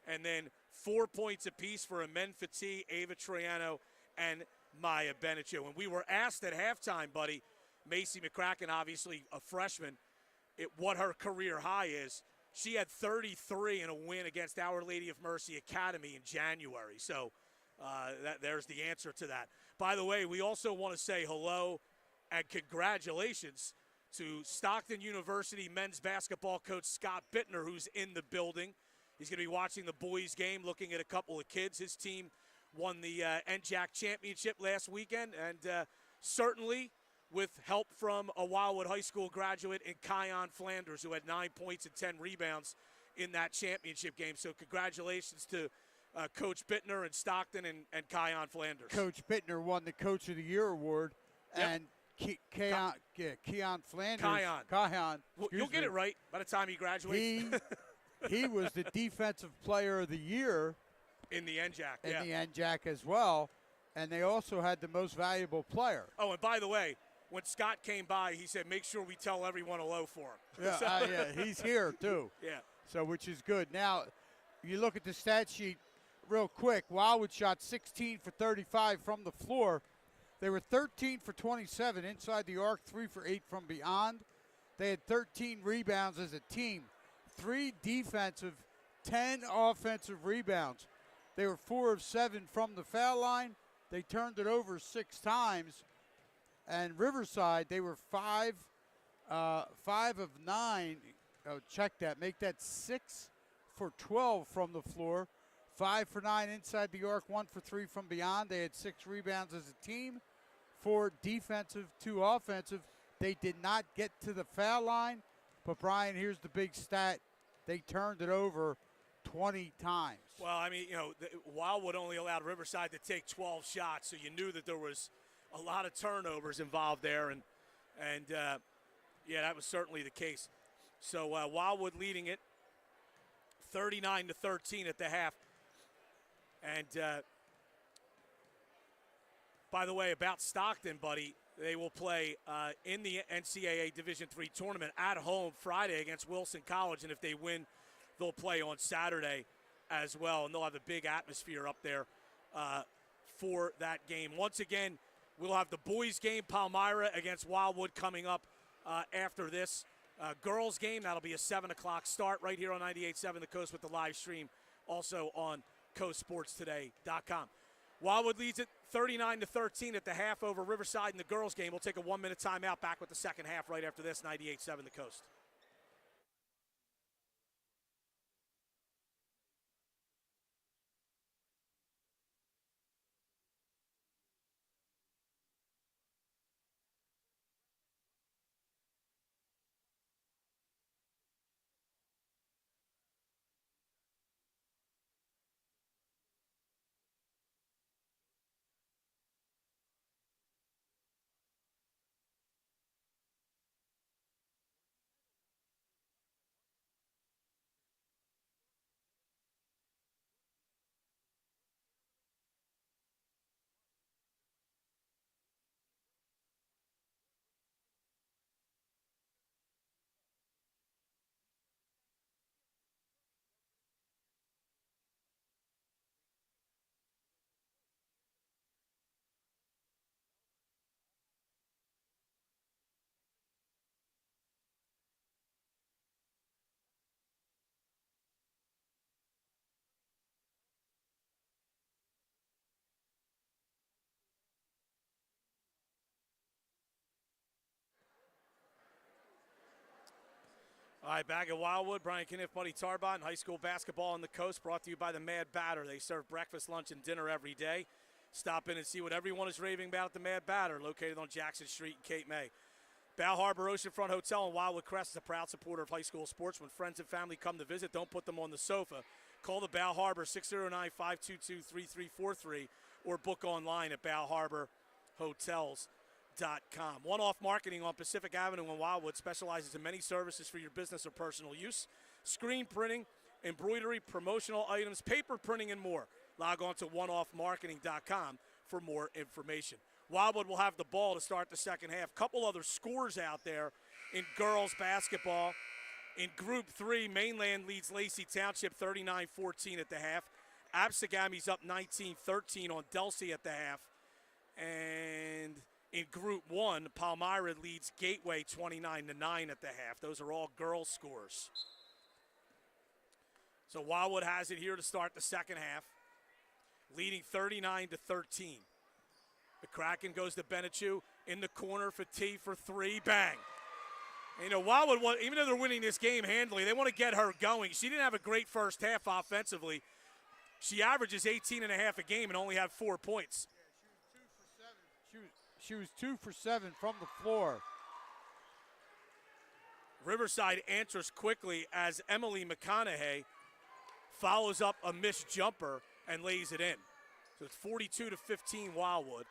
And then 4 points apiece for Amen Fati, Ava Troiano, and Maya Benicio. When we were asked at halftime, buddy, Macy McCracken, obviously a freshman, what her career high is. She had 33 in a win against Our Lady of Mercy Academy in January. So there's the answer to that. By the way, we also want to say hello and congratulations to Stockton University men's basketball coach Scott Bittner, who's in the building. He's going to be watching the boys' game, looking at a couple of kids. His team won the NJAC championship last weekend, and certainly with help from a Wildwood High School graduate in Kion Flanders, who had 9 points and 10 rebounds in that championship game. So congratulations to Coach Bittner and Stockton and Kion Flanders. Coach Bittner won the Coach of the Year award, Yep. and Kion Flanders. Kion. You'll get it right by the time he graduates. He was the Defensive Player of the Year in the NJAC. In the NJAC as well, and they also had the Most Valuable Player. Oh, and by the way, when Scott came by, he said, make sure we tell everyone hello for him. Yeah, yeah, he's here too. Yeah. So, which is good. Now, you look at the stat sheet real quick. Wildwood shot 16 for 35 from the floor. They were 13 for 27 inside the arc, 3 for 8 from beyond. They had 13 rebounds as a team, 3 defensive, 10 offensive rebounds. They were 4 of 7 from the foul line. They turned it over 6 times. And Riverside, they were 5 of 9. Oh, check that. Make that 6 for 12 from the floor. 5 for 9 inside the arc, 1 for 3 from beyond. They had 6 rebounds as a team, 4 defensive, 2 offensive. They did not get to the foul line, but Brian, here's the big stat. They turned it over 20 times. Well, I mean, Wildwood only allowed Riverside to take 12 shots, so you knew that there was a lot of turnovers involved there, and yeah, that was certainly the case. So Wildwood leading it 39-13 at the half. And by the way, about Stockton, buddy, they will play in the NCAA Division III tournament at home Friday against Wilson College, and if they win, they'll play on Saturday as well, and they'll have a big atmosphere up there for that game. Once again, we'll have the boys' game, Palmyra against Wildwood, coming up after this. Girls' game, that'll be a 7 o'clock start right here on 98.7 The Coast with the live stream, also on coastsportstoday.com. Wildwood leads it 39-13 at the half over Riverside in the girls' game. We'll take a 1-minute timeout, back with the second half right after this, 98.7 The Coast. All right, back at Wildwood, Brian Cunniff, Buddy Tarbotton, high school basketball on the coast, brought to you by the Mad Batter. They serve breakfast, lunch, and dinner every day. Stop in and see what everyone is raving about at the Mad Batter, located on Jackson Street in Cape May. Bow Harbor Oceanfront Hotel in Wildwood Crest is a proud supporter of high school sports. When friends and family come to visit, don't put them on the sofa. Call the Bow Harbor 609-522-3343 or book online at bowharborhotels.com. One-Off Marketing on Pacific Avenue in Wildwood specializes in many services for your business or personal use. Screen printing, embroidery, promotional items, paper printing, and more. Log on to oneoffmarketing.com for more information. Wildwood will have the ball to start the second half. Couple other scores out there in girls basketball. In Group 3, Mainland leads Lacey Township 39-14 at the half. Absegami's up 19-13 on Delsey at the half. And in Group 1, Palmyra leads Gateway 29-9 at the half. Those are all girls' scores. So Wildwood has it here to start the second half, leading 39-13. McCracken goes to Benechu in the corner for T for three. Bang. And, Wildwood, even though they're winning this game handily, they want to get her going. She didn't have a great first half offensively. She averages 18.5 a game and only had 4 points. Yeah, she was 2 for 7 from the floor. Riverside answers quickly as Emily McConaughey follows up a missed jumper and lays it in. So it's 42-15 Wildwood.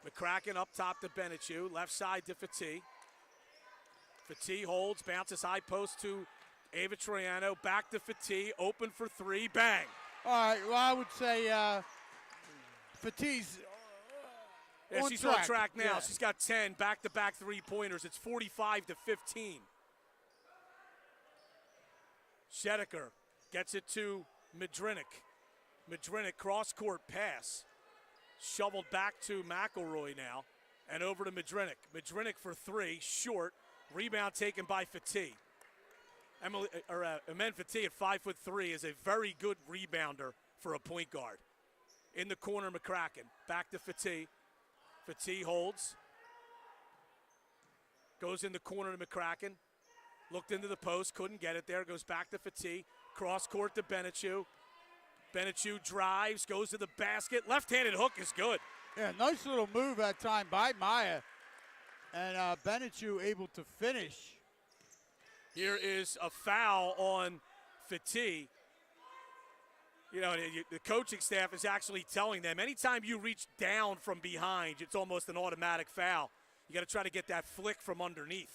McCracken up top to Benechu, left side to Fatih. Fatih holds, bounces high post to Ava Troiano, back to Fatih, open for three, bang. All right, well, I would say Fatih's she's on track now. Yeah. She's got 10 back-to-back three-pointers. It's 45-15. Shedeker gets it to Madrinik. Madrinik cross-court pass. Shoveled back to McElroy now. And over to Madrinik. Madrinik for three, short. Rebound taken by Fatih. Amen Fatih at 5'3" is a very good rebounder for a point guard. In the corner, McCracken. Back to Fatih. Fatih holds. Goes in the corner to McCracken. Looked into the post, couldn't get it there. Goes back to Fatih. Cross court to Benechu. Benechu drives, goes to the basket. Left-handed hook is good. Yeah, nice little move that time by Maya. And Benechu able to finish. Here is a foul on Fatih. The coaching staff is actually telling them anytime you reach down from behind, it's almost an automatic foul. You got to try to get that flick from underneath.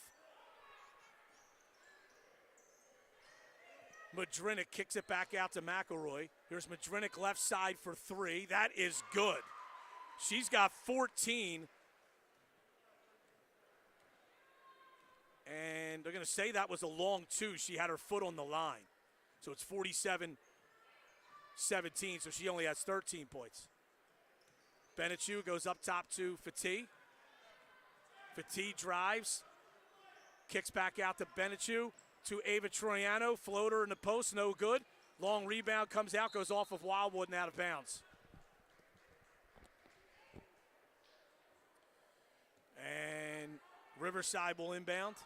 Madrinik kicks it back out to McElroy. Here's Madrinik left side for three. That is good. She's got 14. And they're going to say that was a long two. She had her foot on the line. So it's 47-17, so she only has 13 points. Benechu goes up top to Fatih. Fatih drives. Kicks back out to Benechu. To Ava Troiano, floater in the post, no good. Long rebound comes out, goes off of Wildwood and out of bounds. And Riverside will inbound.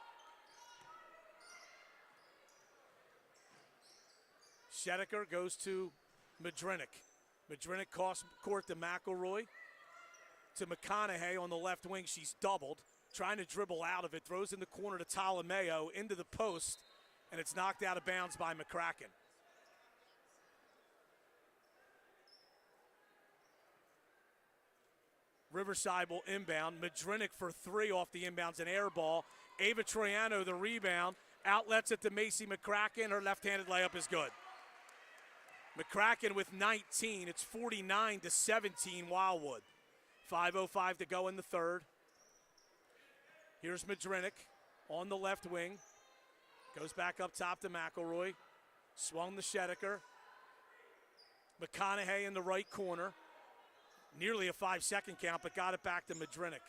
Shedeker goes to Madrinik. Madrinik cross court to McElroy. To McConaughey on the left wing, she's doubled. Trying to dribble out of it, throws in the corner to Ptolomeo, into the post, and it's knocked out of bounds by McCracken. Riverside will inbound. Madrinik for three off the inbounds, an air ball. Ava Troiano the rebound. Outlets it to Macy McCracken. Her left-handed layup is good. McCracken with 19. It's 49-17 Wildwood. 5:05 to go in the third. Here's Madrinik on the left wing. Goes back up top to McElroy. Swung to Shedeker. McConaughey in the right corner. Nearly a 5-second count, but got it back to Madrinik.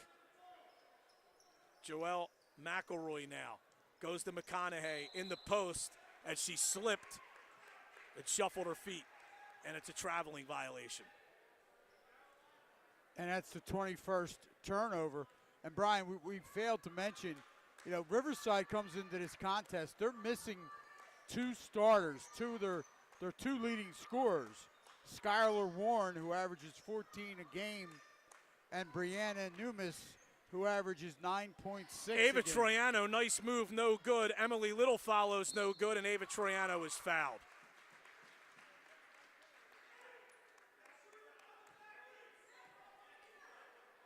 Joelle McElroy now. Goes to McConaughey in the post as she slipped and shuffled her feet, and it's a traveling violation. And that's the 21st turnover. And, Brian, we failed to mention you know, Riverside comes into this contest. They're missing two starters, their two leading scorers. Skylar Warren, who averages 14 a game, and Brianna Numis, who averages 9.6 Ava a game. Troiano, nice move, no good. Emily Little follows, no good, and Ava Troiano is fouled.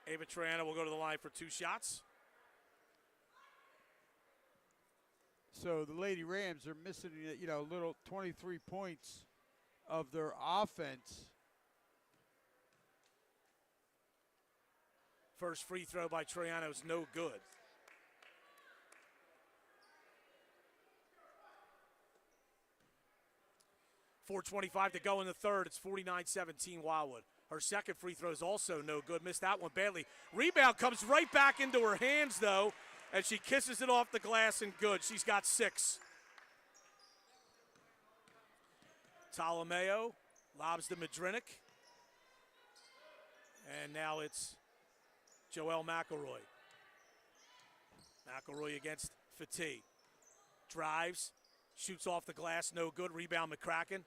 Ava Troiano will go to the line for 2 shots. So the Lady Rams are missing, you know, little 23 points of their offense. First free throw by Troiano is no good. .425 to go in the third. It's 49-17 Wildwood. Her second free throw is also no good. Missed that one badly. Rebound comes right back into her hands, though, and she kisses it off the glass and good. She's got 6. Ptolomeo lobs to Madrinic. And now it's Joelle McElroy. McElroy against Fatih. Drives, shoots off the glass, no good. Rebound McCracken.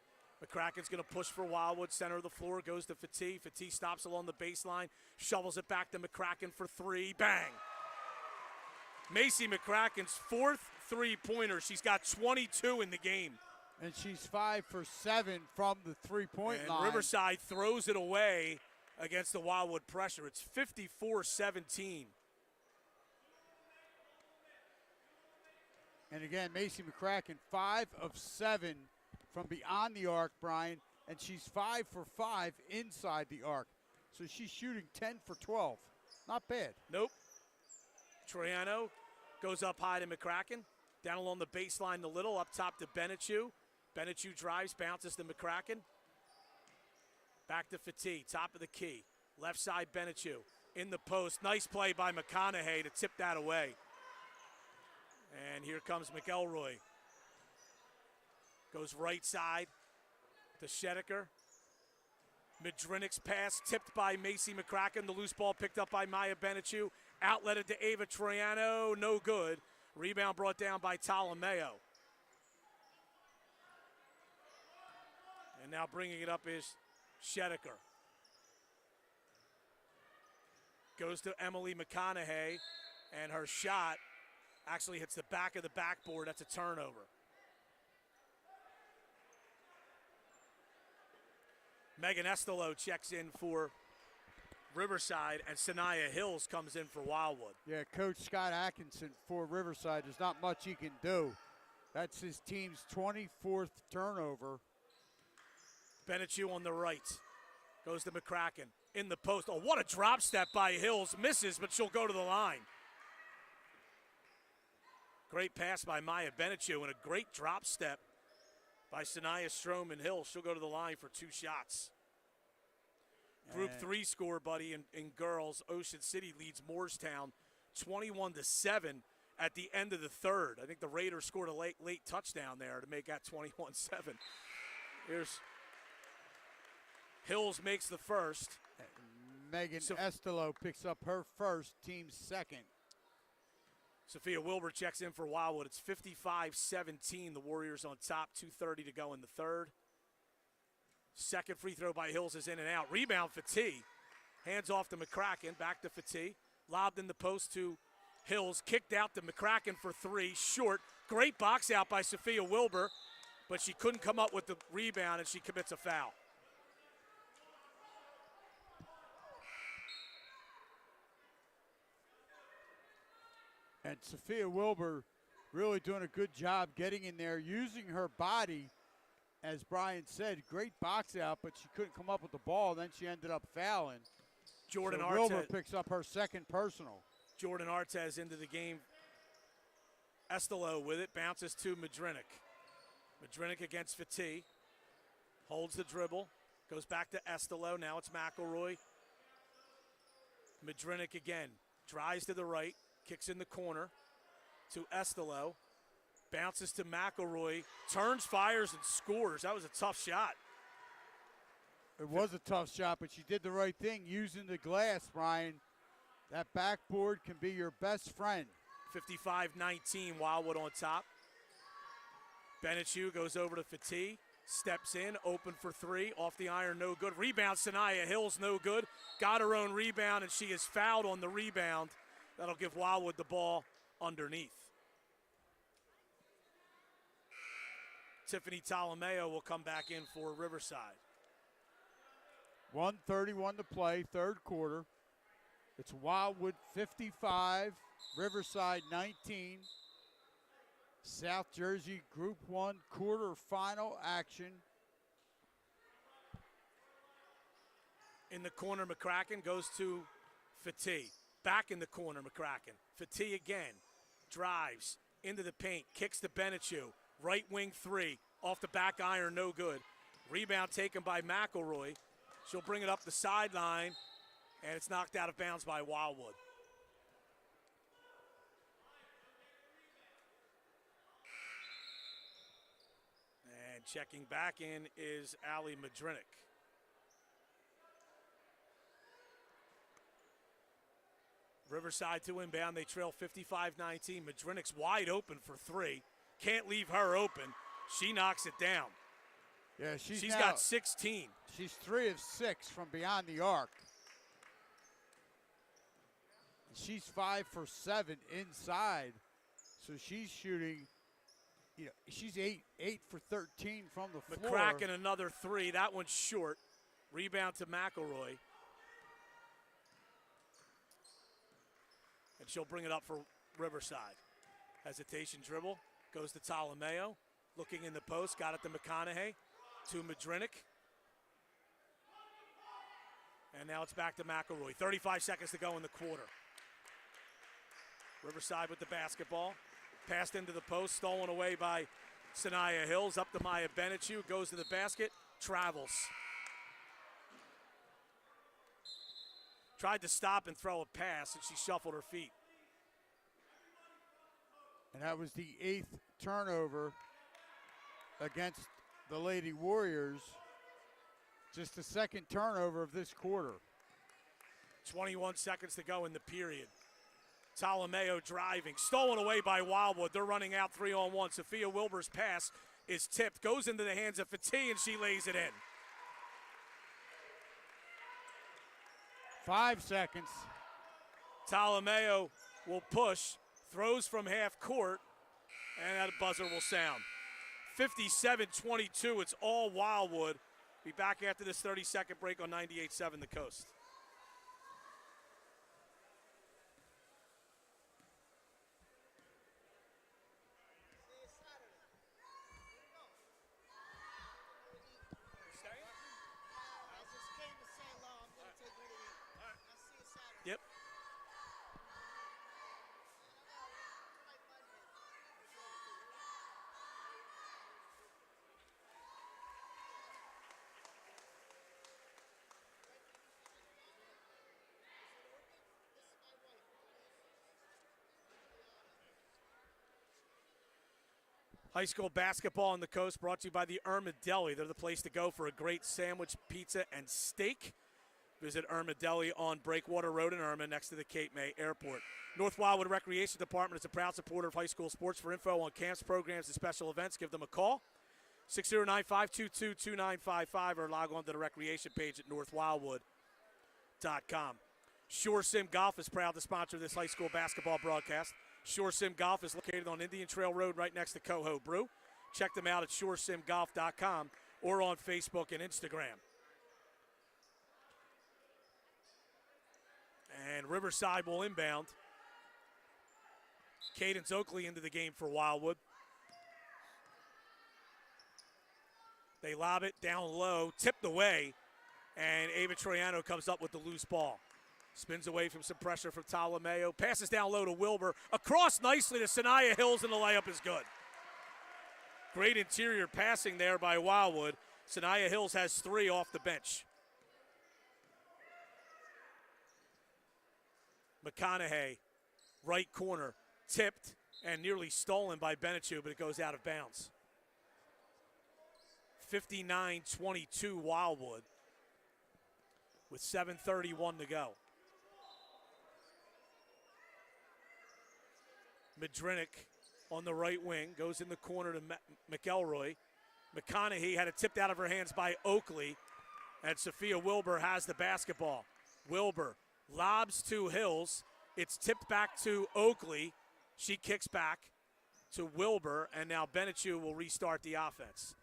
McCracken's going to push for Wildwood. Center of the floor goes to Fatih. Fatih stops along the baseline, shovels it back to McCracken for 3. Bang! Macy McCracken's 4th three-pointer. She's got 22 in the game. And she's 5 for 7 from the three-point line. Riverside throws it away against the Wildwood pressure. It's 54-17. And again, Macy McCracken, 5 of 7 from beyond the arc, Brian, and she's 5 for 5 inside the arc. So she's shooting 10 for 12. Not bad. Nope. Troiano goes up high to McCracken. Down along the baseline to Little, up top to Benechu. Benechu drives, bounces to McCracken. Back to Fatih, top of the key. Left side Benechu in the post. Nice play by McConaughey to tip that away. And here comes McElroy. Goes right side to Shedeker. Madrinic's pass tipped by Macy McCracken. The loose ball picked up by Maya Benechu. Outletted to Ava Troiano. No good. Rebound brought down by Ptolomeo. And now bringing it up is Shedeker. Goes to Emily McConaughey. And her shot actually hits the back of the backboard. That's a turnover. Megan Estelo checks in for Riverside, and Sanaya Hills comes in for Wildwood. Yeah, Coach Scott Atkinson for Riverside. There's not much he can do. That's his team's 24th turnover. Benechu on the right. Goes to McCracken. In the post. Oh, what a drop step by Hills. Misses, but she'll go to the line. Great pass by Maya Benechu and a great drop step by Sanaya Stroman Hill. She'll go to the line for 2 shots. Group 3 score, buddy, in girls. Ocean City leads Moorestown 21-7 at the end of the third. I think the Raiders scored a late touchdown there to make that 21-7. Here's Hills makes the first. Megan Estelo picks up her first, team's second. Sophia Wilbur checks in for Wildwood. It's 55-17. The Warriors on top. 2:30 to go in the third. Second free throw by Hills is in and out. Rebound Fatih. Hands off to McCracken. Back to Fatih. Lobbed in the post to Hills. Kicked out to McCracken for 3. Short. Great box out by Sophia Wilbur. But she couldn't come up with the rebound, and she commits a foul. And Sophia Wilbur really doing a good job getting in there, using her body. As Brian said, great box out, but she couldn't come up with the ball. Then she ended up fouling. Jordan Artez. Wilbur picks up her second personal. Jordan Artez into the game. Estelo with it, bounces to Madrinic. Madrinic against Fatih. Holds the dribble, goes back to Estelo. Now it's McElroy. Madrinic again, drives to the right. Kicks in the corner to Estelo. Bounces to McElroy. Turns, fires, and scores. That was a tough shot. It was a tough shot, but she did the right thing using the glass, Brian. That backboard can be your best friend. 55-19, Wildwood on top. Benechu goes over to Fatih, steps in, open for three, off the iron, no good. Rebound, Sanaya Hills, no good. Got her own rebound, and she is fouled on the rebound. That'll give Wildwood the ball underneath. Tiffany Tolomeo will come back in for Riverside. 1:31 to play, third quarter. It's Wildwood 55, Riverside 19. South Jersey Group 1 quarterfinal action. In the corner, McCracken goes to Fatih. Back in the corner, McCracken. Fatih again. Drives into the paint. Kicks to Benechu. Right wing three. Off the back iron, no good. Rebound taken by McElroy. She'll bring it up the sideline, and it's knocked out of bounds by Wildwood. And checking back in is Ali Madrinik. Riverside to inbound. They trail 55-19. Madrinik's wide open for three. Can't leave her open. She knocks it down. Yeah, she's got 16. She's 3 of 6 from beyond the arc. She's 5 for 7 inside. So she's shooting, she's 8 for 13 from the floor. McCracken another three. That one's short. Rebound to McElroy. And she'll bring it up for Riverside. Hesitation dribble. Goes to Tolomeo. Looking in the post. Got it to McConaughey. To Madrinik. And now it's back to McElroy. 35 seconds to go in the quarter. Riverside with the basketball. Passed into the post. Stolen away by Sanaya Hills. Up to Maya Benechu. Goes to the basket. Travels. Tried to stop and throw a pass, and she shuffled her feet. And that was the 8th turnover against the Lady Warriors. Just the second turnover of this quarter. 21 seconds to go in the period. Tolomeo driving. Stolen away by Wildwood. They're running out 3-on-1. Sophia Wilbur's pass is tipped. Goes into the hands of Fatih, and she lays it in. 5 seconds. Tolomeo will push. Throws from half court, and that buzzer will sound. 57-22, it's all Wildwood. Be back after this 30-second break on 98.7 The Coast. Yep. High school basketball on the coast brought to you by the Irma Deli. They're the place to go for a great sandwich, pizza, and steak. Visit Irma Deli on Breakwater Road in Irma next to the Cape May Airport. North Wildwood Recreation Department is a proud supporter of high school sports. For info on camps, programs, and special events, give them a call. 609-522-2955 or log on to the recreation page at northwildwood.com. Sure Sim Golf is proud to sponsor this high school basketball broadcast. Sure Sim Golf is located on Indian Trail Road right next to Coho Brew. Check them out at suresimgolf.com or on Facebook and Instagram. And Riverside will inbound. Cadence Oakley into the game for Wildwood. They lob it down low, tipped away, and Ava Troiano comes up with the loose ball. Spins away from some pressure from Tolomeo. Passes down low to Wilbur. Across nicely to Sanaya Hills, and the layup is good. Great interior passing there by Wildwood. Sanaya Hills has 3 off the bench. McConaughey, right corner, tipped and nearly stolen by Benechu, but it goes out of bounds. 59-22 Wildwood with 7:31 to go. Madrinic on the right wing, goes in the corner to McElroy. McConaughey had it tipped out of her hands by Oakley, and Sophia Wilbur has the basketball. Wilbur lobs to Hills. It's tipped back to Oakley. She kicks back to Wilbur, and now Benechu will restart the offense.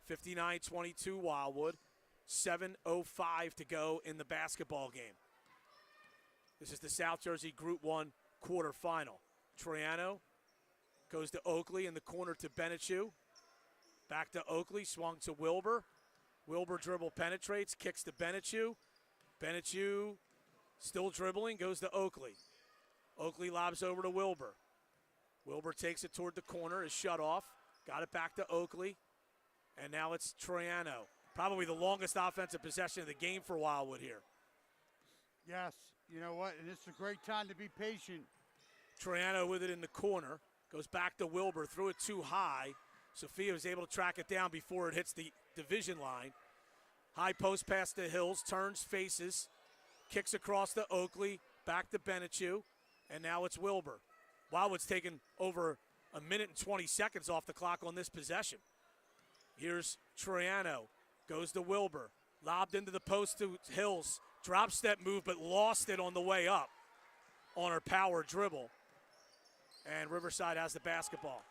59-22 Wildwood. 7:05 to go in the basketball game. This is the South Jersey Group 1 quarterfinal. Troiano goes to Oakley in the corner to Benechu. Back to Oakley, swung to Wilbur. Wilbur dribble penetrates, kicks to Benechu. Benechu still dribbling, goes to Oakley. Oakley lobs over to Wilbur. Wilbur takes it toward the corner, is shut off. Got it back to Oakley. And now it's Troiano. Probably the longest offensive possession of the game for Wildwood here. Yes, you know what? And it's a great time to be patient. Troiano with it in the corner. Goes back to Wilbur, threw it too high. Sophia was able to track it down before it hits the division line. High post pass to Hills, turns, faces, kicks across to Oakley, back to Benechu, and now it's Wilbur. Wildwood's taken over a minute and 20 seconds off the clock on this possession. Here's Troiano, goes to Wilbur, lobbed into the post to Hills, drop step move, but lost it on the way up on her power dribble. And Riverside has the basketball.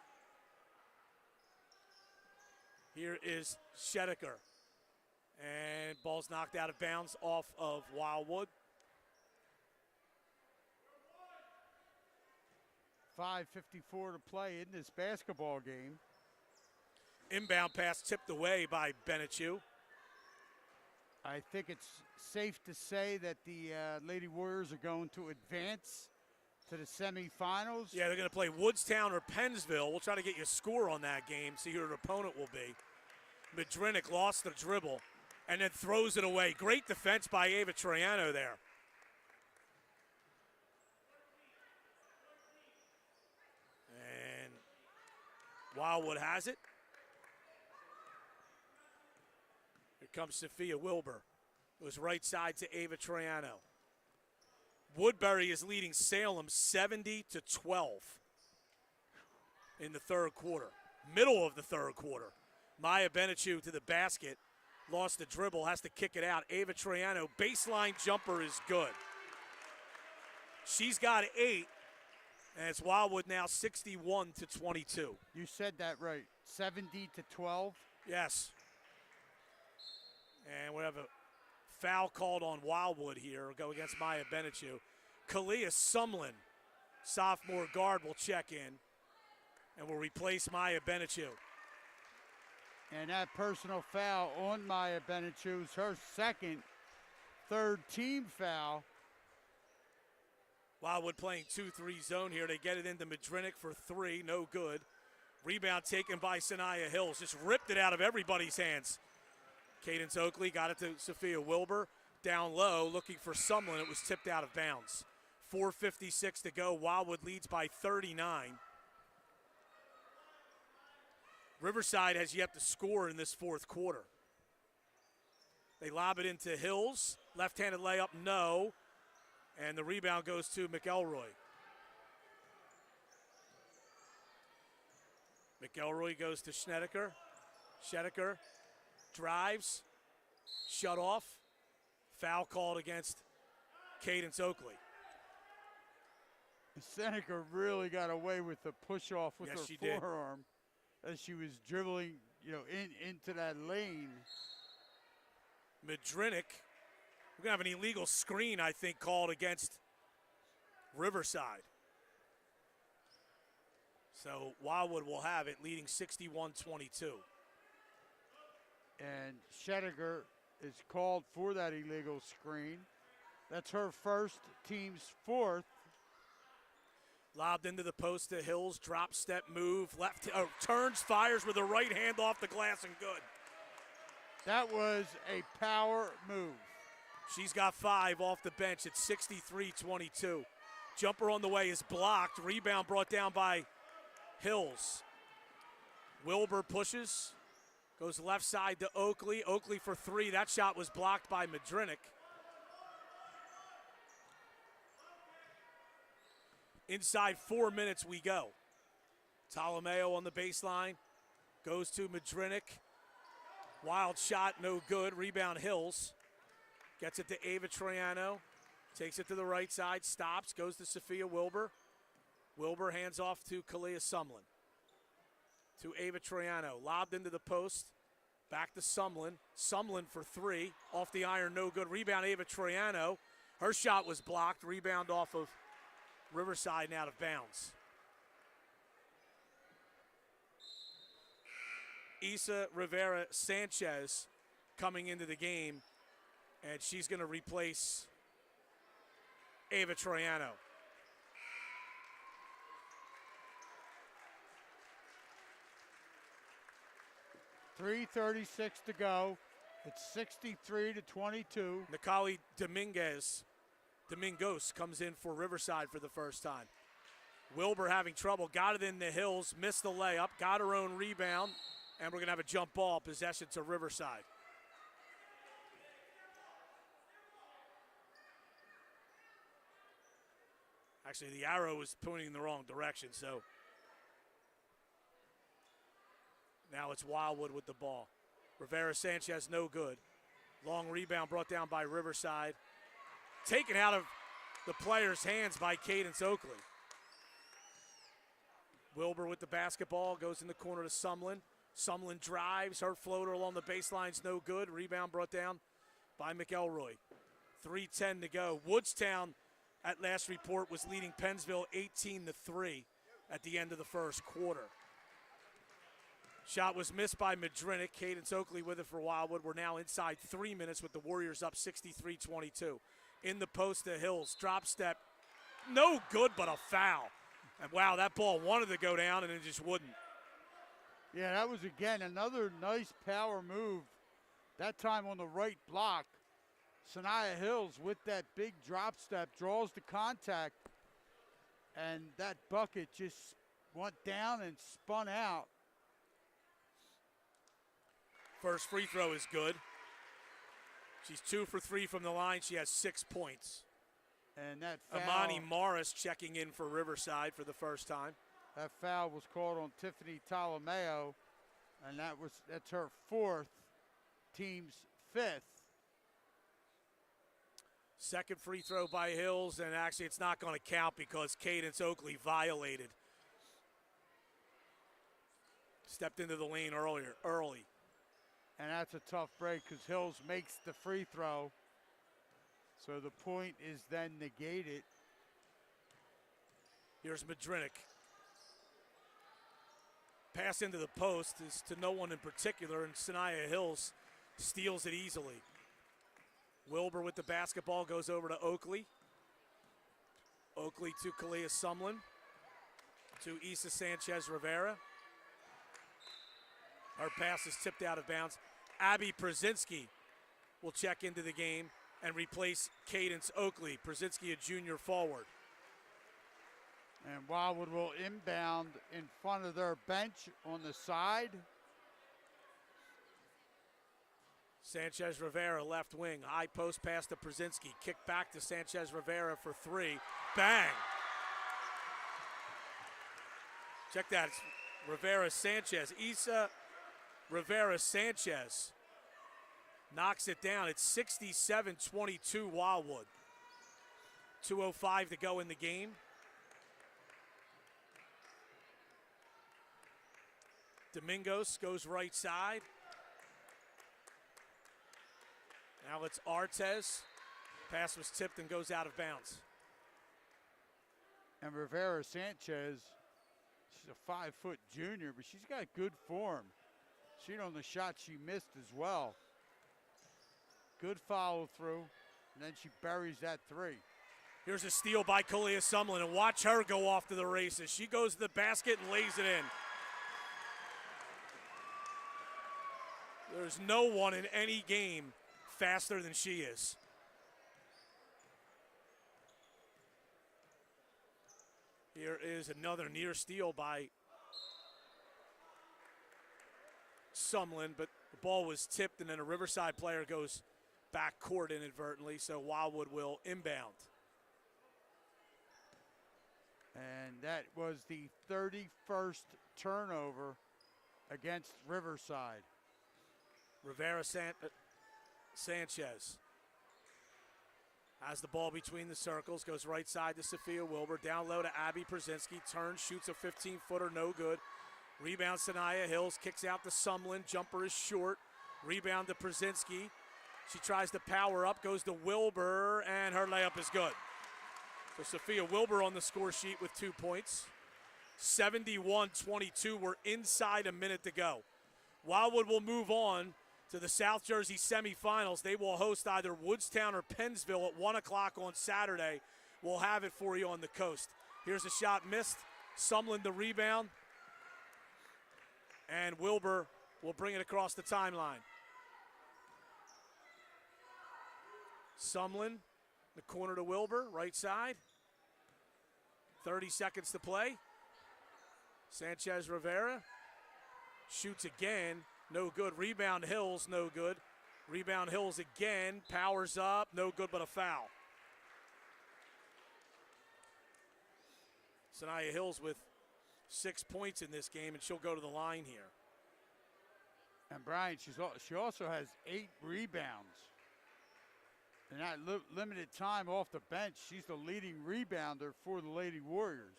Here is Schedeker. And ball's knocked out of bounds off of Wildwood. 5:54 to play in this basketball game. Inbound pass tipped away by Benechu. I think it's safe to say that the Lady Warriors are going to advance to the semifinals. Yeah, they're going to play Woodstown or Pennsville. We'll try to get you a score on that game, see who their opponent will be. Madrinic lost the dribble and then throws it away. Great defense by Ava Troiano there. And Wildwood has it. Here comes Sophia Wilbur. It was right side to Ava Troiano. Woodbury is leading Salem 70-12 in the third quarter. Middle of the third quarter. Maya Benechu to the basket. Lost the dribble, has to kick it out. Ava Troiano, baseline jumper is good. She's got 8, and it's Wildwood now 61-22. You said that right, 70-12. Yes. And we have a foul called on Wildwood here. We'll go against Maya Benechu. Kalia Sumlin, sophomore guard, will check in and will replace Maya Benechu. And that personal foul on Maya Benechu is her second, third team foul. Wildwood playing 2-3 zone here. They get it into Madrinic for 3, no good. Rebound taken by Sanaya Hills. Just ripped it out of everybody's hands. Cadence Oakley got it to Sophia Wilbur. Down low, looking for Sumlin. It was tipped out of bounds. 4:56 to go. Wildwood leads by 39. Riverside has yet to score in this fourth quarter. They lob it into Hills. Left-handed layup, no. And the rebound goes to McElroy. McElroy goes to Schedeker. Schedeker drives, shut off. Foul called against Cadence Oakley. Seneca really got away with the push-off with Yes, her she did. forearm as she was dribbling, into that lane. Madrinic, we're going to have an illegal screen, I think, called against Riverside. So Wildwood will have it, leading 61-22. And Schedeker is called for that illegal screen. That's her first, team's fourth. Lobbed into the post to Hills, drop step move, turns, fires with the right hand off the glass and good. That was a power move. She's got 5 off the bench at 63-22. Jumper on the way is blocked. Rebound brought down by Hills. Wilbur pushes, goes left side to Oakley. Oakley for 3. That shot was blocked by Madrinic. Inside 4 minutes we go. Ptolomeo on the baseline. Goes to Madrinic. Wild shot, no good. Rebound Hills. Gets it to Ava Troiano. Takes it to the right side, stops, goes to Sophia Wilbur. Wilbur hands off to Kalia Sumlin. To Ava Troiano, lobbed into the post. Back to Sumlin. Sumlin for three. Off the iron, no good. Rebound, Ava Troiano. Her shot was blocked. Rebound off of Riverside and out of bounds. Isa Rivera Sanchez coming into the game, and she's going to replace Ava Troiano. .336 to go. It's 63-22. Nikali Domingos comes in for Riverside for the first time. Wilbur having trouble, got it in the Hills, missed the layup, got her own rebound, and we're going to have a jump ball possession to Riverside. Actually, the arrow was pointing in the wrong direction, so now it's Wildwood with the ball. Rivera Sanchez, no good. Long rebound brought down by Riverside. Taken out of the player's hands by Cadence Oakley. Wilbur with the basketball, goes in the corner to Sumlin. Sumlin drives, her floater along the baseline's no good. Rebound brought down by McElroy. 3:10 to go. Woodstown, at last report, was leading Pennsville 18-3 at the end of the first quarter. Shot was missed by Madrinic. Cadence Oakley with it for Wildwood. We're now inside 3 minutes with the Warriors up 63-22. In the post to Hills. Drop step. No good, but a foul. And wow, that ball wanted to go down and it just wouldn't. Yeah, that was, again, another nice power move. That time on the right block. Sanaya Hills with that big drop step draws the contact. And that bucket just went down and spun out. First free throw is good. She's 2 for 3 from the line. She has 6 points. And that foul, Amani Morris checking in for Riverside for the first time. That foul was called on Tiffany Ptolomeo, and that's her 4th, team's 5th. Second free throw by Hills, and actually it's not going to count because Cadence Oakley violated. Stepped into the lane early. And that's a tough break because Hills makes the free throw. So the point is then negated. Here's Madrinic. Pass into the post is to no one in particular, and Sanaya Hills steals it easily. Wilbur with the basketball goes over to Oakley. Oakley to Kalia Sumlin. To Isa Sanchez Rivera. Our pass is tipped out of bounds. Abby Przinski will check into the game and replace Cadence Oakley. Przinski, a junior forward. And Wildwood will inbound in front of their bench on the side. Sanchez Rivera, left wing. High post pass to Przinski. Kick back to Sanchez Rivera for 3. Bang! Check that. It's Rivera Sanchez. Isa Rivera Sanchez knocks it down. It's 67-22 Wildwood. 2:05 to go in the game. Domingos goes right side. Now it's Artez. Pass was tipped and goes out of bounds. And Rivera Sanchez, she's a 5-foot junior, but she's got good form. She on the shot she missed as well. Good follow through, and then she buries that 3. Here's a steal by Kalia Sumlin, and watch her go off to the races. She goes to the basket and lays it in. There's no one in any game faster than she is. Here is another near steal by Sumlin, but the ball was tipped, and then a Riverside player goes back court inadvertently, so Wildwood will inbound. And that was the 31st turnover against Riverside. Sanchez has the ball between the circles, goes right side to Sophia Wilbur, down low to Abby Brzezinski, turns, shoots a 15-footer, no good. Rebound, Sanaya Hills, kicks out to Sumlin, jumper is short. Rebound to Brzezinski. She tries to power up, goes to Wilbur, and her layup is good. So Sophia Wilbur on the score sheet with 2 points. 71-22, we're inside a minute to go. Wildwood will move on to the South Jersey semifinals. They will host either Woodstown or Pennsville at 1 o'clock on Saturday. We'll have it for you on the coast. Here's a shot missed. Sumlin the rebound. And Wilbur will bring it across the timeline. Sumlin, the corner to Wilbur, right side. 30 seconds to play. Sanchez Rivera shoots again, no good. Rebound Hills, no good. Rebound Hills again, powers up, no good but a foul. Sanaya Hills with 6 points in this game, and she'll go to the line here. And Brian, she also has 8 rebounds. In that limited time off the bench, she's the leading rebounder for the Lady Warriors.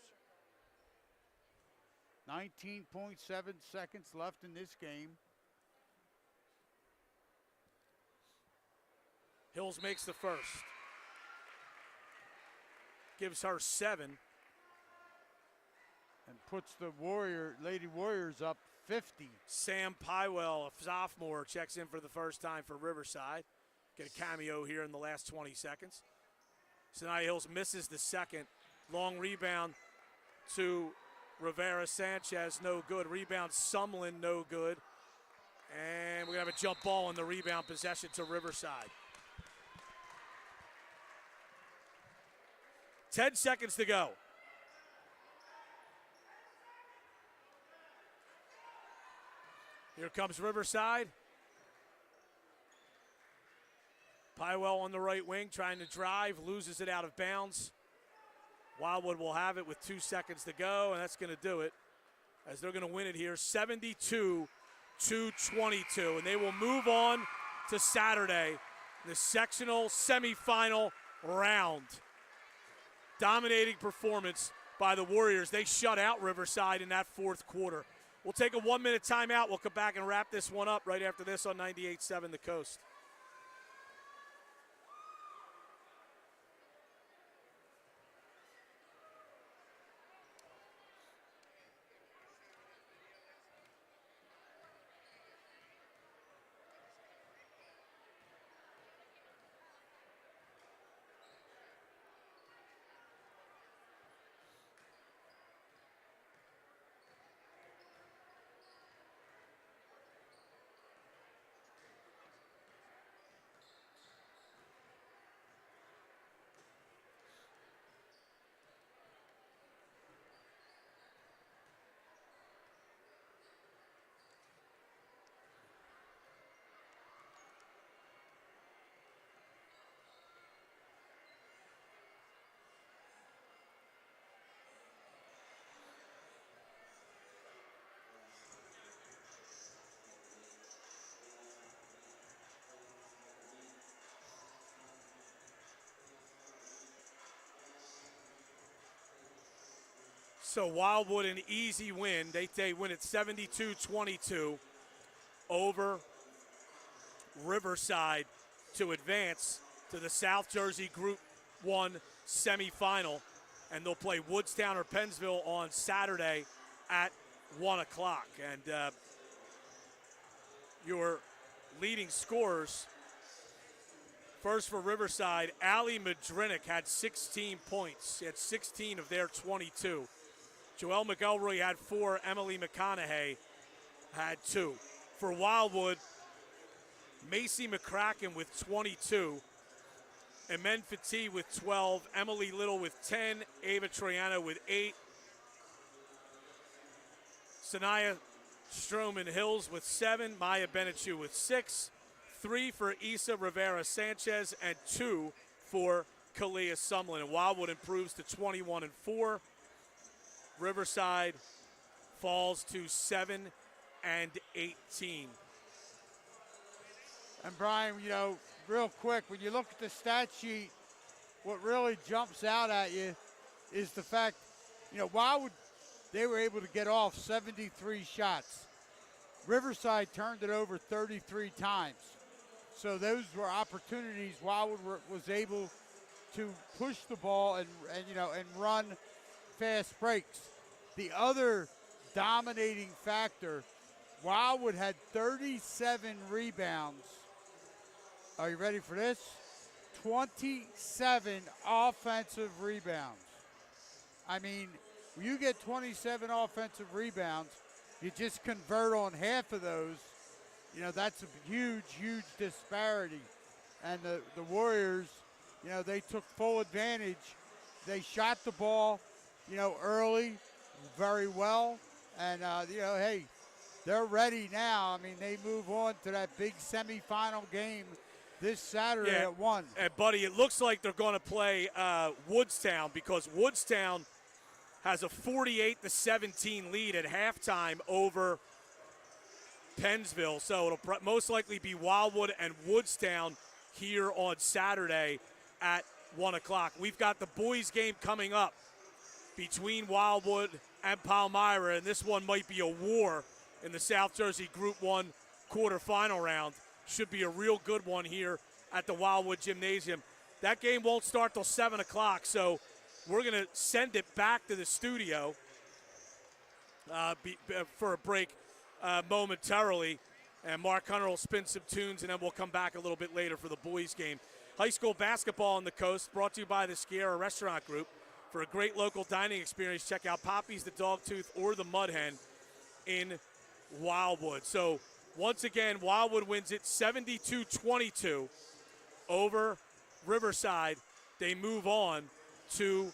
19.7 seconds left in this game. Hills makes the first. Gives her 7. And puts the Lady Warriors up 50. Sam Pywell, a sophomore, checks in for the first time for Riverside. Get a cameo here in the last 20 seconds. Sanaya Hills misses the second. Long rebound to Rivera Sanchez, no good. Rebound Sumlin, no good. And we're going to have a jump ball in the rebound possession to Riverside. 10 seconds to go. Here comes Riverside. Pywell on the right wing, trying to drive, loses it out of bounds. Wildwood will have it with 2 seconds to go, and that's going to do it, as they're going to win it here, 72-22, and they will move on to Saturday, the sectional semifinal round. Dominating performance by the Warriors. They shut out Riverside in that fourth quarter. We'll take a 1-minute timeout. We'll come back and wrap this one up right after this on 98.7 The Coast. So Wildwood, an easy win. They win it 72-22 over Riverside to advance to the South Jersey Group 1 semifinal. And they'll play Woodstown or Pennsville on Saturday at 1 o'clock. And your leading scorers, first for Riverside, Allie Madrinik had 16 points. She had 16 of their 22. Joelle McElroy had 4. Emily McConaughey had 2. For Wildwood, Macy McCracken with 22. Emen Fati with 12. Emily Little with 10. Ava Troiano with 8. Sanaya Stroman Hills with 7. Maya Benechu with 6. 3 for Isa Rivera Sanchez and 2 for Kalia Sumlin. And Wildwood improves to 21-4. Riverside falls to 7-18. And Brian, you know, real quick, when you look at the stat sheet, what really jumps out at you is the fact, you know, Wildwood, they were able to get off 73 shots. Riverside turned it over 33 times. So those were opportunities Wildwood was able to push the ball and run fast breaks. The other dominating factor, Wildwood had 37 rebounds. Are you ready for this? 27 offensive rebounds. I mean, when you get 27 offensive rebounds, you just convert on half of those. You know, that's a huge, huge disparity. And the Warriors, you know, they took full advantage. They shot the ball, you know, early very well. And, you know, hey, they're ready now. I mean, they move on to that big semifinal game this Saturday at 1. And, buddy, it looks like they're going to play Woodstown, because Woodstown has a 48-17 lead at halftime over Pennsville. So it'll most likely be Wildwood and Woodstown here on Saturday at 1 o'clock. We've got the boys' game coming up between Wildwood and Palmyra, and this one might be a war in the South Jersey Group 1 quarterfinal round. Should be a real good one here at the Wildwood Gymnasium. That game won't start till 7 o'clock, so we're going to send it back to the studio for a break momentarily, and Mark Hunter will spin some tunes, and then we'll come back a little bit later for the boys' game. High school basketball on the coast, brought to you by the Sierra Restaurant Group. For a great local dining experience, check out Poppy's, the Dogtooth, or the Mud Hen in Wildwood. So once again, Wildwood wins it 72-22 over Riverside. They move on to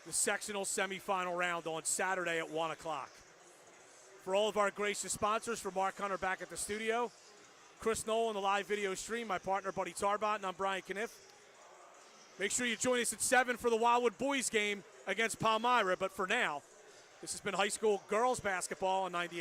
the sectional semifinal round on Saturday at 1 o'clock. For all of our gracious sponsors, for Mark Hunter back at the studio, Chris Knoll on the live video stream, my partner, Buddy Tarbotton, I'm Brian Cunniff. Make sure you join us at 7 for the Wildwood boys game against Palmyra. But for now, this has been high school girls basketball on 98.